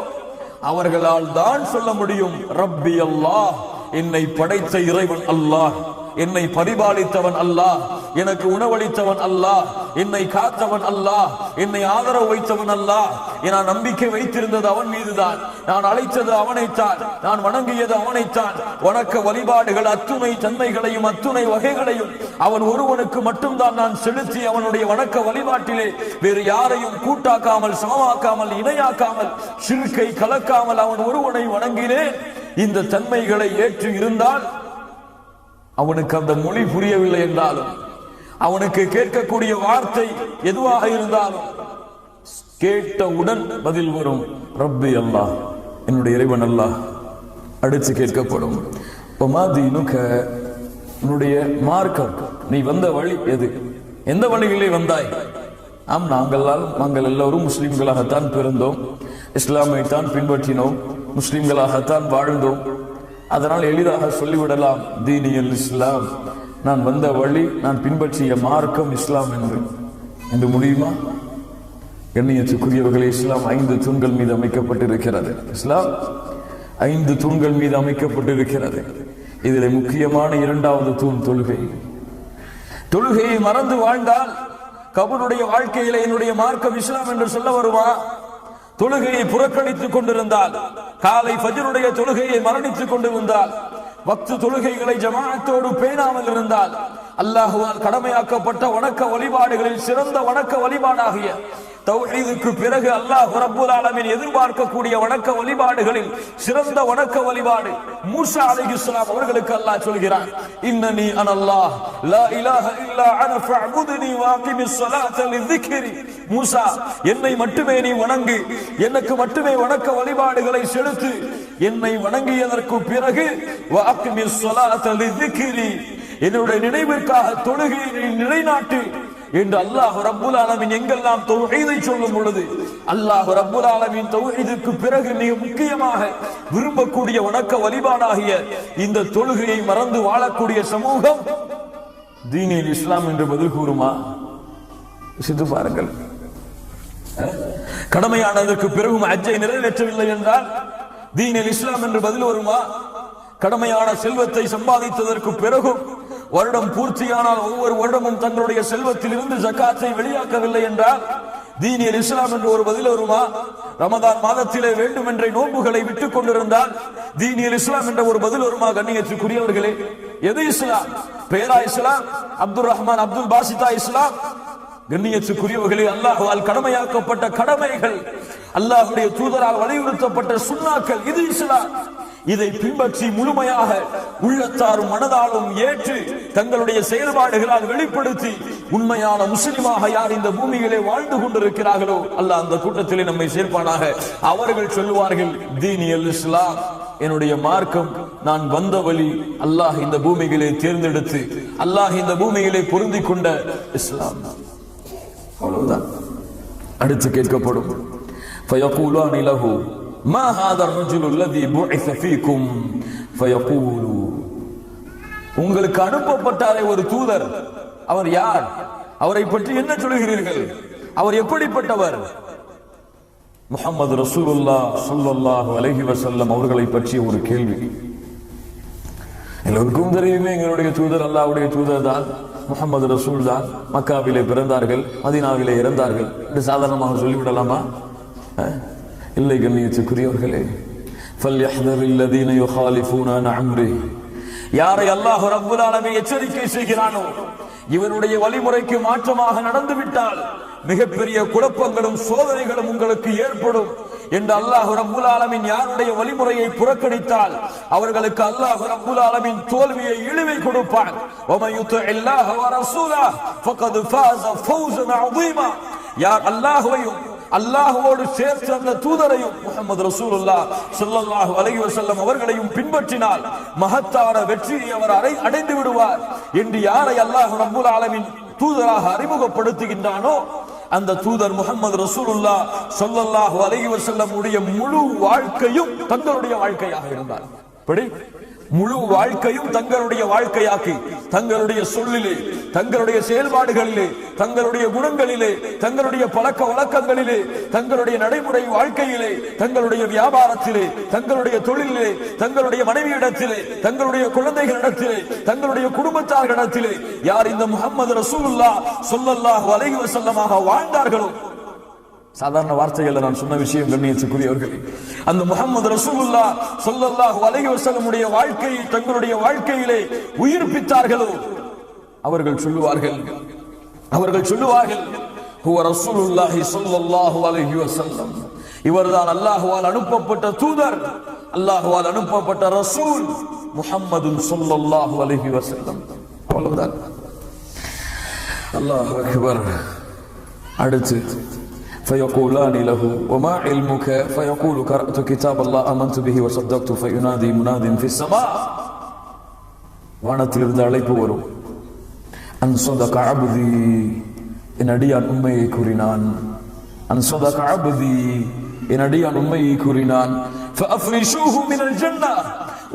அவர்களால் தான் சொல்ல முடியும், ரப்பி அல்லாஹ், என்னை படைத்த இறைவன் அல்லாஹ், என்னை பரிபாலித்தவன் அல்லாஹ், எனக்கு உணவளித்தவன் அல்லாஹ், என்னை காத்தவன் அல்லாஹ், என்னை ஆதரவு வைத்தவன் அல்லாஹ். நான் நம்பிக்கை வைத்திருந்தது அவன் மீதுதான், நான் அழைத்தது அவனைத்தான், நான் வணங்கியது அவனைத்தான். வணக்க வழிபாடுகள் அத்துணை தன்மைகளையும் அத்துணை வகைகளையும் அவன் ஒருவனுக்கு மட்டும்தான் நான் செலுத்தி அவனுடைய வணக்க வழிபாட்டிலே வேறு யாரையும் கூட்டாக்காமல் சமமாக்காமல் இணையாக்காமல் ஷிர்கை கலக்காமல் அவன் ஒருவனை வணங்கினேன். இந்த தன்மைகளை ஏற்று இருந்தால் அவனுக்கு அந்த மொழி புரியவில்லை என்றாலும், அவனுக்கு கேட்கக்கூடிய வார்த்தை எதுவாக இருந்தாலும் கேட்டவுடன் பதில் வரும், ரப்பி அல்லாஹ், என்னுடைய இறைவன் அல்லாஹ். அடுத்து கேட்கப்படும், உன்னுடைய மார்க்கம், நீ வந்த வழி எது, எந்த வழியிலே வந்தாய்? நாங்கள் எல்லோரும் முஸ்லிம்களாகத்தான் பிறந்தோம், இஸ்லாமை தான் பின்பற்றினோம், முஸ்லிம்களாகத்தான் வாழ்ந்தோம். அதனால் எளிதாக சொல்லிவிடலாம் தீனியல் இஸ்லாம், நான் வந்த வழி, நான் பின்பற்றிய மார்க்கம் இஸ்லாம் என்று முடியுமா? கண்ணியத்துக்குரியவர்களே, இஸ்லாம் 5 தூண்கள் மீது அமைக்கப்பட்டிருக்கிறது. இஸ்லாம் 5 தூண்கள் மீது அமைக்கப்பட்டிருக்கிறது. இதில் முக்கியமான 2வது தூண் தொழுகை. தொழுகையை மறந்து வாழ்ந்தால் கபருடைய வாழ்க்கையில என்னுடைய மார்க்கம் இஸ்லாம் என்று சொல்ல வருமா? தொழுகையை புறக்கணித்துக் கொண்டிருந்தால், காலை ஃபஜ்ருடைய தொழுகையை மரணித்துக் கொண்டிருந்தால், வக்து தொழுகைகளை ஜமாஅத்தோடு பேணாமல் இருந்தால், அல்லாஹ்வால் கடமையாக்கப்பட்ட வணக்க வழிபாடுகளில் சிறந்த வணக்க வழிபாடாகிய தௌஹீதுக்கு பிறகு அல்லாஹ் ரப்பல் ஆலமீன் எதிர்பார்க்கக்கூடிய வணக்க வழிபாடுகளில் சிறந்த வணக்க வழிபாடு மூசா அலைஹிஸ்ஸலாம் அவர்களுக்கு அல்லாஹ் சொல்கிறார், இன்னனி அனல்லாஹ் லா இலாஹ இல்லா அன ஃபஅபுத்னி வஅகிமிஸ் ஸலாத லிذிக்ரி. மூசா, என்னை மட்டுமே நீ வணங்கு, எனக்கு மட்டுமே வணக்க வழிபாடுகளை செலுத்து, என்னை வணங்கியதற்கு பிறகு வஅகிமிஸ் ஸலாத லிذிக்ரி, என்னுடைய நினைவிற்காக தொழுகையை நிலைநாட்டு என்று அல்லாஹ் ரப்புல் ஆலமீன் எங்கெல்லாம் தௌஹீதை சொல்லும் பொழுது, அல்லாஹ் ரப்புல் ஆலமீன் தௌஹீதுக்கு பிறகு மிக முக்கியமாக விரும்பக்கூடிய வணக்க வழிபாடாகிய இந்த தொழுகையை மறந்து வாழக்கூடிய சமூகம் தீனில் இஸ்லாம் என்று பதில் கூறுமா? சிந்து பாருங்கள். கடமையானதற்கு பிறகும் ஹஜ்ஜை நிறைவேற்றவில்லை என்றால் தீனில் இஸ்லாம் என்று பதில் வருமா? கடமையான செல்வத்தை சம்பாதித்ததற்கு பிறகும் வருடம் பூர்த்தியானால் ஒவ்வொரு வருடமும் தங்களுடைய செல்வத்தில் இருந்து ஜகாத்தை வெளியாக்கவில்லை என்றால் தீனில் இஸ்லாம் என்று ஒரு பதில் வருமா? ரமதான் மாதத்திலே வேண்டுமென்றே நோன்புகளை விட்டுக் கொண்டிருந்தால் தீனில் இஸ்லாம் என்ற ஒரு பதில் வருமா? கண்ணியத்துக்குரியவர்களே, எது இஸ்லாம்? பேரா இஸ்லாம்? அப்துல் ரஹ்மான் அப்துல் பாசிதா இஸ்லாம்? கண்ணியத்துக்குரியவர்களே, அல்லாஹ்வால் கடமையாக்கப்பட்ட கடமைகள், அல்லாஹ்வுடைய தூதரால் வலியுறுத்தப்பட்ட சுன்னாக்கள், இது இஸ்லாம். இதை பின்பற்றி முழுமையாக உள்ளத்தாரும் மனதாலும் ஏற்று தங்களுடைய செயல்பாடுகளால் வெளிப்படுத்தி உண்மையான முஸ்லிமாக யார் இந்த பூமியிலே வாழ்ந்து கொண்டிருக்கிறார்களோ அல்லாஹ் அந்த கூட்டத்திலே நம்மை சேர்ப்பானாக. அவர்கள் சொல்லுவார்கள், தீனியல் இஸ்லாம், என்னுடைய மார்க்கம், நான் வந்த வழி, அல்லாஹ் இந்த பூமியிலே தேர்ந்தெடுத்து அல்லாஹ் இந்த பூமியிலே பொருந்தி கொண்ட இஸ்லாம். அவ்வளவுதான். அடுத்து கேட்கப்படும், فيقولان له ما هذا الرجل الذي بعث فيكم فيقول, உங்களுக்கு அனுப்பப்பட்டாரே ஒரு தூதர், அவர் யார்? அவரை பற்றி என்ன சொல்கிறீர்கள்? அவர் எப்படிப்பட்டவர்? முஹம்மது ரசூலுல்லாஹ் ஸல்லல்லாஹு அலைஹி வஸல்லம் அவர்களை பற்றிய ஒரு கேள்வி. எல்லோருக்கும் தெரியுமே, எங்களுடைய தூதர் அல்லாஹ்வுடைய தூதர் தான், முஹம்மது ரசூல் தான். மக்காவிலே பிறந்தார்கள், மதீனாவிலே இறந்தார்கள் என்று சாதாரணமாக சொல்லிவிடலாமா? இல்லை கண்ணியத்துக்குரியவர்களே, فَلْيَحْذَرِ الَّذِينَ يُخَالِفُونَ عَنْ أَمْرِهِ, யாரை அல்லாஹ் ரப்பல் ஆலமீன் எச்சரிக்கை செய்கிறானோ இவருடைய வழிமுறைக்கு மாற்றமாக நடந்துவிட்டால் மிகப்பெரிய குழப்பங்களும் சோதனைகளும் உங்களுக்கு ஏற்படும் என்று அல்லாஹ் ரப்பல் ஆலமீன் யாருடைய வழிமுறையை புறக்கணித்தால் அவர்களுக்கு அல்லாஹ் ரப்பல் ஆலமீன் தோல்வியை இழிவை கொடுப்பான். وَمَن يُطِعِ اللَّهَ وَرَسُولَهُ فَقَدْ فَازَ فَوْزًا عَظِيمًا, யார் அல்லாஹ்வையும் அல்லாஹ்வோடு சேர்த்து அந்த தூதரையும் முஹம்மது ரசூலுல்லாஹ் ஸல்லல்லாஹு அலைஹி வஸல்லம் அவர்களையும் பின்பற்றினால் மகத்தான வெற்றியை அவர் அடைந்து விடுவார் என்று யாரை அல்லாஹ் ரப்பல் ஆலமீன் தூதராக அறிமுகப்படுத்துகின்றானோ அந்த தூதர் முஹம்மது ரசூலுல்லாஹ் ஸல்லல்லாஹு அலைஹி வஸல்லம் உடைய முழு வாழ்க்கையும் தங்களுடைய வாழ்க்கையாக இருந்தார். முழு வாழ்க்கையும் தங்களுடைய வாழ்க்கையாக்கி தங்களுடைய சொல்லிலே, தங்களுடைய செயல்பாடுகளிலே, தங்களுடைய குணங்களிலே, தங்களுடைய பழக்க வழக்கங்களிலே, தங்களுடைய நடைமுறை வாழ்க்கையிலே, தங்களுடைய வியாபாரத்திலே, தங்களுடைய தொழிலிலே, தங்களுடைய மனைவியிடத்திலே, தங்களுடைய குழந்தைகளிடத்திலே, தங்களுடைய குடும்பத்தார்களிடத்திலே யார் இந்த முஹம்மது ரசூலுல்லாஹ் ஸல்லல்லாஹு அலைஹி வஸல்லமாக வாழ்ந்தார்களோ, சாதாரண வார்த்தைகள் நான் சொன்ன விஷயம் கண்ணியத்துக்குரியவர்களே, அந்த முஹம்மது ரசூலுல்லாஹ் ஸல்லல்லாஹு அலைஹி வஸல்லம் உடைய வாழ்க்கையை தங்களுடைய வாழ்க்கையிலே உயிர்ப்பித்தார்களோ அவர்கள் சொல்லுவார்கள் ஹுவ ரசூலுல்லாஹி ஸல்லல்லாஹு அலைஹி வஸல்லம், இவர்தான் அல்லாஹ்வால் அனுப்பப்பட்ட தூதர், அல்லாஹ்வால் அனுப்பப்பட்ட ரசூல் முஹம்மது ஸல்லல்லாஹு அலைஹி வஸல்லம். அவ்வளவுதான். அல்லாஹு அக்பர். அடுத்து فيقولان له وما علمك فيقول قرأت كتاب الله آمنت به وصدقت فينادي مناد في السماء வானத்திலிருந்து அழைப்பு வரும். அன்சதக அப்தி, என் அடியான் உண்மையை கூறினான். அன்சதக அப்தி, என் அடியான் உண்மையை கூறினான். ஃபஅஃப்ரிஷூஹு மினல் ஜன்னah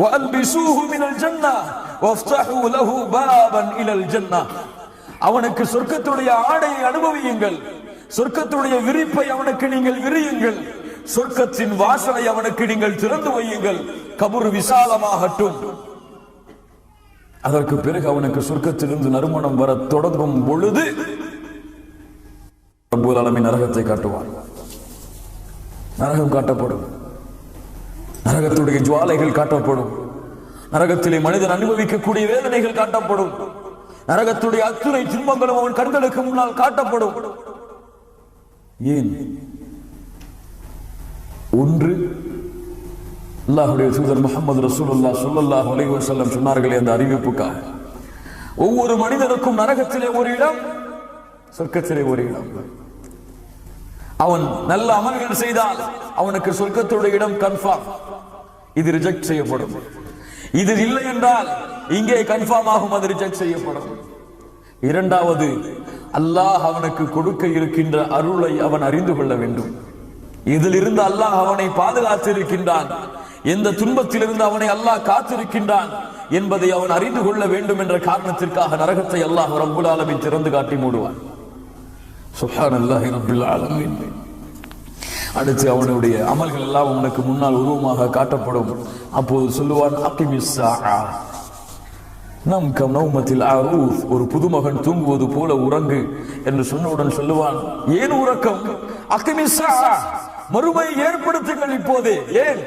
வஅல்பிஸூஹு மினல் ஜன்னah வஃப்தஹூ லஹு பாபன் இலல் ஜன்னah. அவனுக்கு சொர்க்கத்துடைய ஆடையை அனுபவியுங்கள், சொர்க்கத்துடைய விரிப்பை அவனுக்கு நீங்கள் விரியுங்கள், சொர்க்கத்தின் வாசலை அவனுக்கு நீங்கள் திறந்து வையுங்கள், கபர் விசாலமாகட்டும். அதற்கு பிறகு அவனுக்கு சொர்க்கத்திலிருந்து நறுமணம் வர தொடங்கும் பொழுது ரப்பல் ஆலமீன் நரகத்தை காட்டுவான். நரகம் காட்டப்படும், நரகத்துடைய ஜுவாலைகள் காட்டப்படும், நரகத்திலே மனிதன் அனுபவிக்கக்கூடிய வேதனைகள் காட்டப்படும், நரகத்துடைய அத்துணை துன்பங்களும் அவன் கண்களுக்கு முன்னால் காட்டப்படும். ஏன்? ஒன்று, அல்லாஹ்வுடைய தூதர் முஹம்மது ரசூலுல்லாஹ் ஸல்லல்லாஹு அலைஹி வஸல்லம் சொன்னார்களே அந்த அறிவிப்புக்காக. ஒவ்வொரு மனிதனுக்கும் நரகத்திலே ஒரு இடம், சொர்க்கத்திலே ஒரு இடம். அவன் நல்ல அமல்கள் செய்தால் அவனுக்கு சொர்க்கத்துடைய இடம் கன்ஃபார்ம், இது ரிஜெக்ட் செய்யப்படும். இது இல்லை என்றால் இங்கே கன்ஃபார்ம் ஆகும், அது ரிஜெக்ட் செய்யப்படும். இரண்டாவது, அல்லாஹ் அவனுக்கு கொடுக்க இருக்கின்ற அருளை அவன் அறிந்து கொள்ள வேண்டும். இதிலிருந்து அல்லாஹ் அவனை பாதுகாத்திருக்கின்றான், எந்த துன்பத்திலிருந்து அவனை அல்லாஹ் காத்திருக்கின்றான் என்பதை அவன் அறிந்து கொள்ள வேண்டும் என்ற காரணத்திற்காக நரகத்தை அல்லாஹ் ரப்புல் ஆலமீன் திறந்து காட்டி மூடுவான். சுப்ஹானல்லாஹி ரப்பில் ஆலமீன். அடுத்து அவனுடைய அமல்கள் எல்லாம் அவனுக்கு முன்னால் உருவமாக காட்டப்படும். அப்போது சொல்லுவான், அகிமிஸ் ஸாஆ, நம் கம் நௌமத்தில் அரூஸ், ஒரு புதுமகன் தூங்குவது போல உறங்கு என்று சொன்னவுடன் சொல்லுவான், ஏன் உறக்கம்? அகிமிஸ் ஸாஆ, மறுமையை ஏற்படுத்துங்கள் இப்போதே. ஏன்?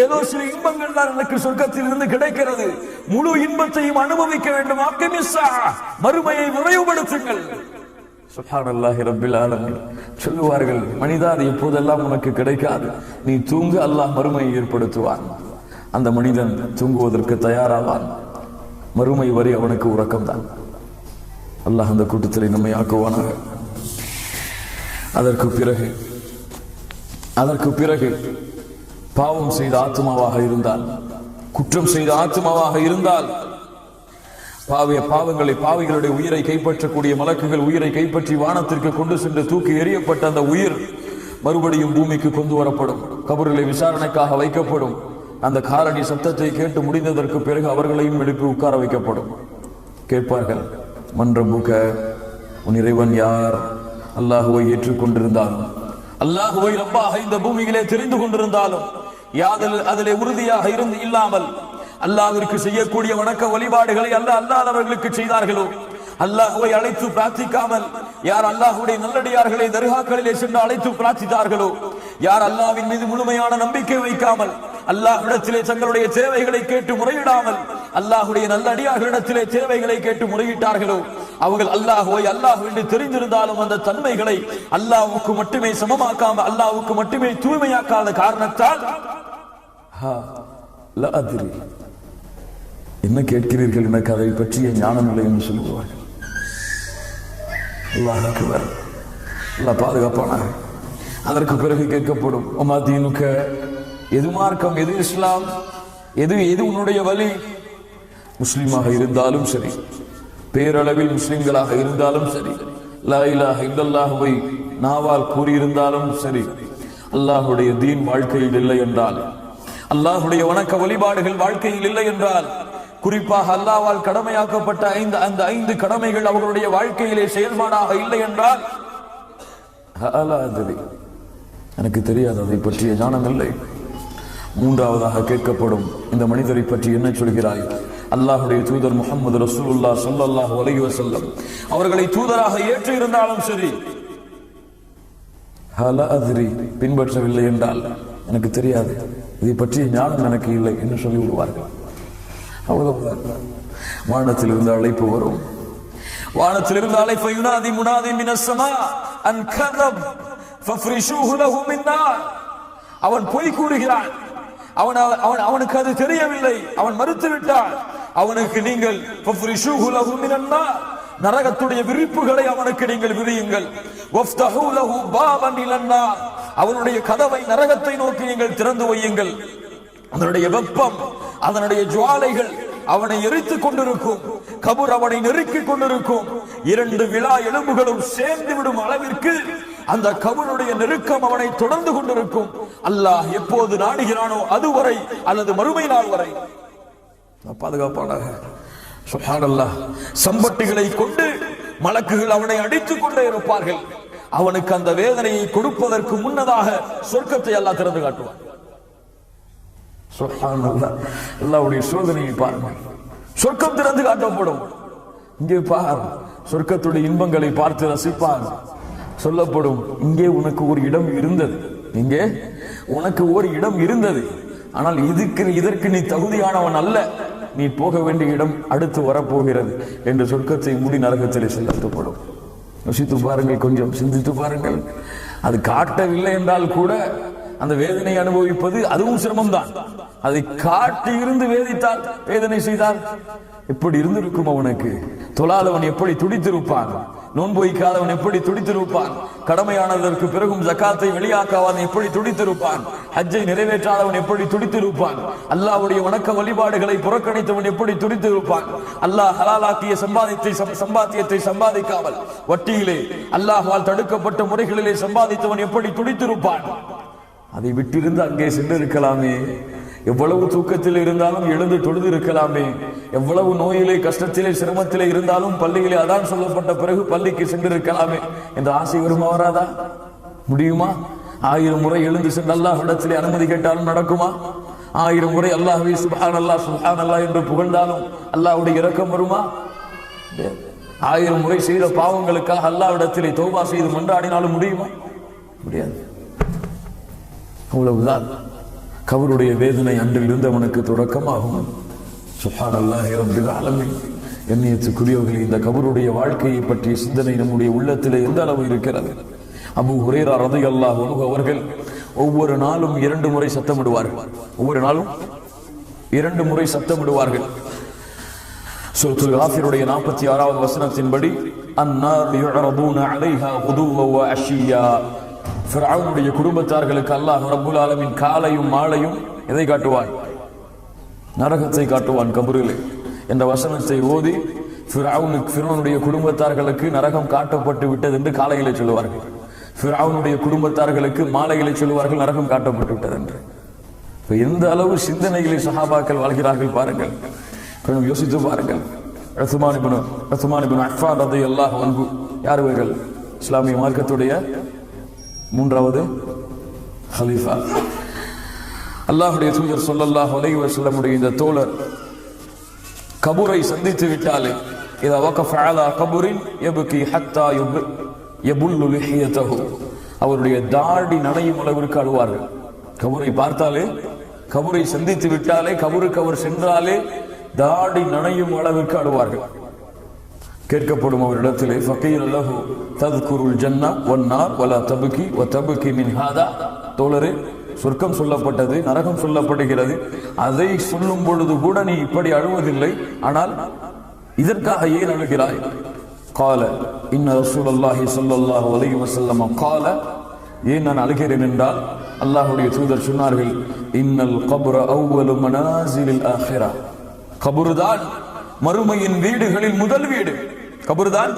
ஏதோ சில இன்பங்கள் தான் எனக்கு சொர்க்கத்தில் இருந்து கிடைக்கிறது, முழு இன்பத்தையும் அனுபவிக்க வேண்டும். அகிமிஸ் ஸாஆ, மறுமையை விரைவுபடுத்துங்கள். சுப்ஹானல்லாஹி ரப்பில் ஆலமீன். சொல்லுவார்கள், மனிதா, அது எப்போதெல்லாம் உனக்கு கிடைக்காது, நீ தூங்கு, அல்லாஹ் மறுமையை ஏற்படுத்துவான். அந்த மனிதன் தூங்குவதற்கு தயாராவான். மறுமை வரை அவனுக்கு உறக்கம்தான். அல்லாஹ் அந்த கூட்டத்தில் நம்மை ஆக்குவானாக. அதற்கு பிறகு பாவம் செய்த ஆத்மாவாக இருந்தால், குற்றம் செய்த ஆத்மாவாக இருந்தால், பாவிகளுடைய உயிரை கைப்பற்றக்கூடிய மலக்குகள் உயிரை கைப்பற்றி வானத்திற்கு கொண்டு சென்று தூக்கி எறியப்பட்ட அந்த உயிர் மறுபடியும் பூமிக்கு கொண்டு வரப்படும், கபரிலே விசாரணைக்காக வைக்கப்படும். அந்த காலடி சத்தத்தை கேட்டு முடிந்ததற்கு பிறகு அவர்களையும் எழுப்பி உட்கார வைக்கப்படும். கேட்பார்கள், மன்றபுக, உன் இறைவன் யார்? அல்லாஹுவை ஏற்றுக்கொண்டிருந்தாலும், அல்லாஹுவை ரப்பாக இந்த பூமியிலே தெரிந்து கொண்டிருந்தாலும், அதிலே உறுதியாக இல்லாமல் அல்லாஹ்விற்கு செய்யக்கூடிய வணக்க வழிபாடுகளை அல்லாதவர்களுக்கு செய்தார்களோ, அல்லாஹ்வை அழைத்து பிரார்த்திக்காமல் யார் அல்லாஹ்வுடைய நல்லடியார்களை தர்காக்களிலே சென்று அழைத்து பிரார்த்தித்தார்களோ, யார் அல்லாஹ்வின் மீது முழுமையான நம்பிக்கை வைக்காமல் அல்லாஹ்விடத்திலே தங்களுடைய தேவைகளை கேட்டு முறையிடாமல் அல்லாஹ்வுடைய நல்லடியார்களிடத்திலே தேவைகளை கேட்டு முறையிட்டார்களோ, அவர்கள் அல்லாஹ்வை அல்லாஹ் என்று தெரிந்திருந்தாலும் அந்த தன்மைகளை அல்லாஹ்வுக்கு மட்டுமே சமமாக்காமல், அல்லாஹ்வுக்கு மட்டுமே தூய்மையாக்காத காரணத்தால் என்ன கேட்கிறீர்கள், எனக்கு அதை பற்றிய ஞானம் இல்லை என்று சொல்லுவார்கள். அல்லாஹ் அக்பர், அல்லாஹ் பாதுகாப்பானாக. அதற்கு பிறகு கேட்கப்படும், உமா தீனுக்க, எது மார்க்கம், எது இஸ்லாம், எது உன்னுடைய வழி? முஸ்லிமாக இருந்தாலும் சரி, பேரளவில் முஸ்லிம்களாக இருந்தாலும் சரி, லா இலாஹ இல்லல்லாஹுவை நாவால் கூறியிருந்தாலும் சரி, அல்லாஹுடைய தீன் வாழ்க்கையில் இல்லை என்றால், அல்லாஹுடைய வணக்க வழிபாடுகள் வாழ்க்கையில் இல்லை என்றால், குறிப்பாக அல்லாஹ்வால் கடமையாக்கப்பட்ட அந்த 5 கடமைகள் அவர்களுடைய வாழ்க்கையிலே செயல்பாடாக இல்லை என்றால், எனக்கு தெரியாது, அதை பற்றிய ஞானம் இல்லை. மூன்றாவதாக கேட்கப்படும், இந்த மனிதரை பற்றி என்ன சொல்கிறாய்? அல்லாஹ்வுடைய தூதர் முஹம்மது ரசூலுல்லாஹ் ஸல்லல்லாஹு அலைஹி வஸல்லம் அவர்களை தூதராக ஏற்று இருந்தாலும் சரி, பின்பற்றவில்லை என்றால், எனக்கு தெரியாது, இதை பற்றிய ஞானம் எனக்கு இல்லை என்று சொல்லிவிடுவார்கள். அவ்வளவுதான். வானத்திலிருந்து அழைப்பு வரும். வானத்திலிருந்து அழைப்பு, யுனாதி முனாதி மினஸ் ஸமா அன் கதப் ஃபஃப்ரிஷூஹு லஹு மின் நார். அவன் பொய் கூறுகிறான், அவனுக்கு அது தெரியவில்லை, அவன் மறுத்து விட்டான். அவனுக்கு நீங்கள் ஃபஃப்ரிஷூஹு லஹு மினன் நார், நரகத்துடைய விரிப்புகளை அவனுக்கு நீங்கள் விரியுங்கள். வஃப்தஹூ லஹு பாபன் இலன் நார், அவனுடைய கதவை நரகத்தை நோக்கி நீங்கள் திறந்து வையுங்கள். அதனுடைய வெப்பம், அதனுடைய ஜுவாலைகள் அவனை எரித்துக் கொண்டிருக்கும், கபூர் அவனை நெருக்கிக் கொண்டிருக்கும். 2 விழா எலும்புகளும் சேர்ந்து விடும் அளவிற்கு அந்த கபருடைய நெருக்கம் அவனை தொடர்ந்து கொண்டிருக்கும். அல்லாஹ் எப்போது நாடுகிறானோ அதுவரை அல்லது மறுமை நாள் வரை பாதுகாப்பானாக. சுப்ஹானல்லாஹ். சம்பட்டிகளை கொண்டு மலக்குகள் அவனை அடித்துக் கொண்டே இருப்பார்கள். அவனுக்கு அந்த வேதனையை கொடுப்பதற்கு முன்னதாக சொர்க்கத்தை அல்லாஹ் திறந்து காட்டுவான். சுப்ஹானல்லாஹ். அல்லாஹ்வுடைய சோதனையை பாருங்கள். சொர்க்கம் திறந்து காட்டப்படும். இங்கே பார், சொர்க்கத்துடைய இன்பங்களை பார்த்து ரசிப்பார். சொல்லப்படும், இங்கே உனக்கு ஒரு இடம் இருந்தது, இங்கே உனக்கு ஒரு இடம் இருந்தது, ஆனால் இதற்கு நீ தகுதியானவன் அல்ல, நீ போக வேண்டிய இடம் அடுத்து வரப்போகிறது என்று சொர்க்கத்தை மூடி நரகத்திலே செலுத்தப்படும். யோசித்து பாருங்கள், கொஞ்சம் சிந்தித்து பாருங்கள். அது காட்டவில்லை என்றால் கூட அந்த வேதனை அனுபவிப்பது அதுவும் சிரமம்தான். அதை காட்டி இருந்து வேதித்தால், வேதனை செய்தால் எப்படி இருந்திருக்கும் அவனுக்கு? தொழாதவன் எப்படி துடித்திருப்பான்? நோன்பு வைக்காதவன் எப்படி துடித்திருப்பான்? கடமையானதற்கு பிறகும் ஜகாத்தை வெளியாக்காதவன் எப்படி துடித்திருப்பான்? ஹஜ்ஜை நிறைவேற்றாதவன் எப்படி துடித்திருப்பான்? அல்லாஹ்வுடைய வணக்க வழிபாடுகளை புறக்கணித்தவன் எப்படி துடித்திருப்பான்? அல்லாஹ் ஹலாலாக்கிய சம்பாத்தியத்தை சம்பாதிக்காமல் வட்டியிலே அல்லாஹ்வால் தடுக்கப்பட்ட முறைகளிலே சம்பாதித்தவன் எப்படி துடித்திருப்பான்? அதை விட்டிருந்து அங்கே சென்று இருக்கலாமே. எவ்வளவு தூக்கத்தில் இருந்தாலும் எழுந்து தொழுது இருக்கலாமே. எவ்வளவு நோயிலே, கஷ்டத்திலே, சிரமத்திலே இருந்தாலும் பள்ளியிலே அதான் சொல்லப்பட்ட பிறகு பள்ளிக்கு சென்று இருக்கலாமே என்ற ஆசை வருமா? வராதா? முடியுமா? 1000 முறை எழுந்து சென்று அல்லாஹ்விடத்திலே அனுமதி கேட்டாலும் நடக்குமா? 1000 முறை அல்லாஹ்வை சுப்ஹானல்லாஹ் சுப்ஹானல்லாஹ் என்று புகழ்ந்தாலும் அல்லாஹ்வுடைய இரக்கம் வருமா? 1000 முறை செய்த பாவங்களுக்காக அல்லாஹ்விடத்திலே தௌபா செய்து மன்றாடினாலும் முடியுமா? முடியாது. அவ்வளவுதான். கபருடைய வேதனை அன்றில் இருந்தவனுக்கு தொடக்கமாகும். சுப்ஹானல்லாஹி ரப்பில் ஆலமீன். எண்ணியத்துக்குரியவர்களே, இந்த கபருடைய வாழ்க்கையை பற்றிய சிந்தனை நம்முடைய உள்ளத்திலே எந்த அளவு இருக்கிறது? அபூ ஹுரைரா ரலியல்லாஹு அன்ஹு அவர்கள் ஒவ்வொரு நாளும் 2 முறை சத்தமிடுவார்கள். ஒவ்வொரு நாளும் 2 முறை சத்தமிடுவார்கள். சூரத்துல் காஃபிருடைய 46வது வசனத்தின்படி, அன்னார் யுஅரதுன அலைஹா குதுவ வ அஷியா. ஃபிரௌனுடைய குடும்பத்தார்களுக்கு அல்லாஹ் ரப்புல் ஆலமீன் காலையும் மாலையும் எதை காட்டுவான்? நரகத்தை காட்டுவான் கபரிலே என்ற வசனத்தை ஓதி ஃபிரௌனுடைய குடும்பத்தார்களுக்கு நரகம் காட்டப்பட்டு விட்டது என்று காலையிலே சொல்லுவார்கள். ஃபிரௌனுடைய குடும்பத்தார்களுக்கு மாலையிலே சொல்லுவார்கள் நரகம் காட்டப்பட்டு விட்டது என்று. எந்த அளவு சிந்தனைகளை சஹாபாக்கள் வாழ்கிறார்கள் பாருங்கள். கொஞ்சம் யோசித்து பாருங்கள். உஸ்மான் இப்னு அஃபான் ரலியல்லாஹு அன்ஹு யார் இவர்கள்? இஸ்லாமிய மார்க்கத்துடைய 3வது ஹலீஃபா. அல்லாஹ்வுடைய தூதர் ஸல்லல்லாஹு அலைஹி வஸல்லமுடைய இந்த தோழர் கபரை சந்தித்து விட்டாலே, இதா வகஃப அலா கபரின் யப்கி ஹத்தா யபுல்லு லிஹியதஹு, அவருடைய தாடி நனையும் அளவிற்கு அழுவார்கள். கபரை பார்த்தாலே, கபரை சந்தித்து விட்டாலே, கபருக்கு அவர் சென்றாலே தாடி நனையும் அளவிற்கு அழுவார்கள். கேட்கப்படும் அவரிடத்திலே, ஃபகீர லஹு தذ்குருல் ஜன்னah வன்னார் வலா தப்கி வ தப்கி மின் ஹாதா. தோழரே, சொர்க்கம் சொல்லப்பட்டது, நரகம் சொல்லப்படுகிறது, அதை சொல்லும் பொழுது கூட நீ இப்படி அழுவதில்லை, ஆனால் இதற்காக ஏன் அழுகிறாய்? கால இன்ன ரசூலுல்லாஹி ஸல்லல்லாஹு அலைஹி வஸல்லம் கால, ஏன் நான் அழுகிறேன் என்றால் அல்லாஹ்வுடைய தூதர் சொன்னார்கள், இன்னல் கப்ர அவ்வலு மனாசிலில் ஆখিরা. கபர்தான் மறுமையின் வீடுகளில் முதல் வீடு. கபர்தான்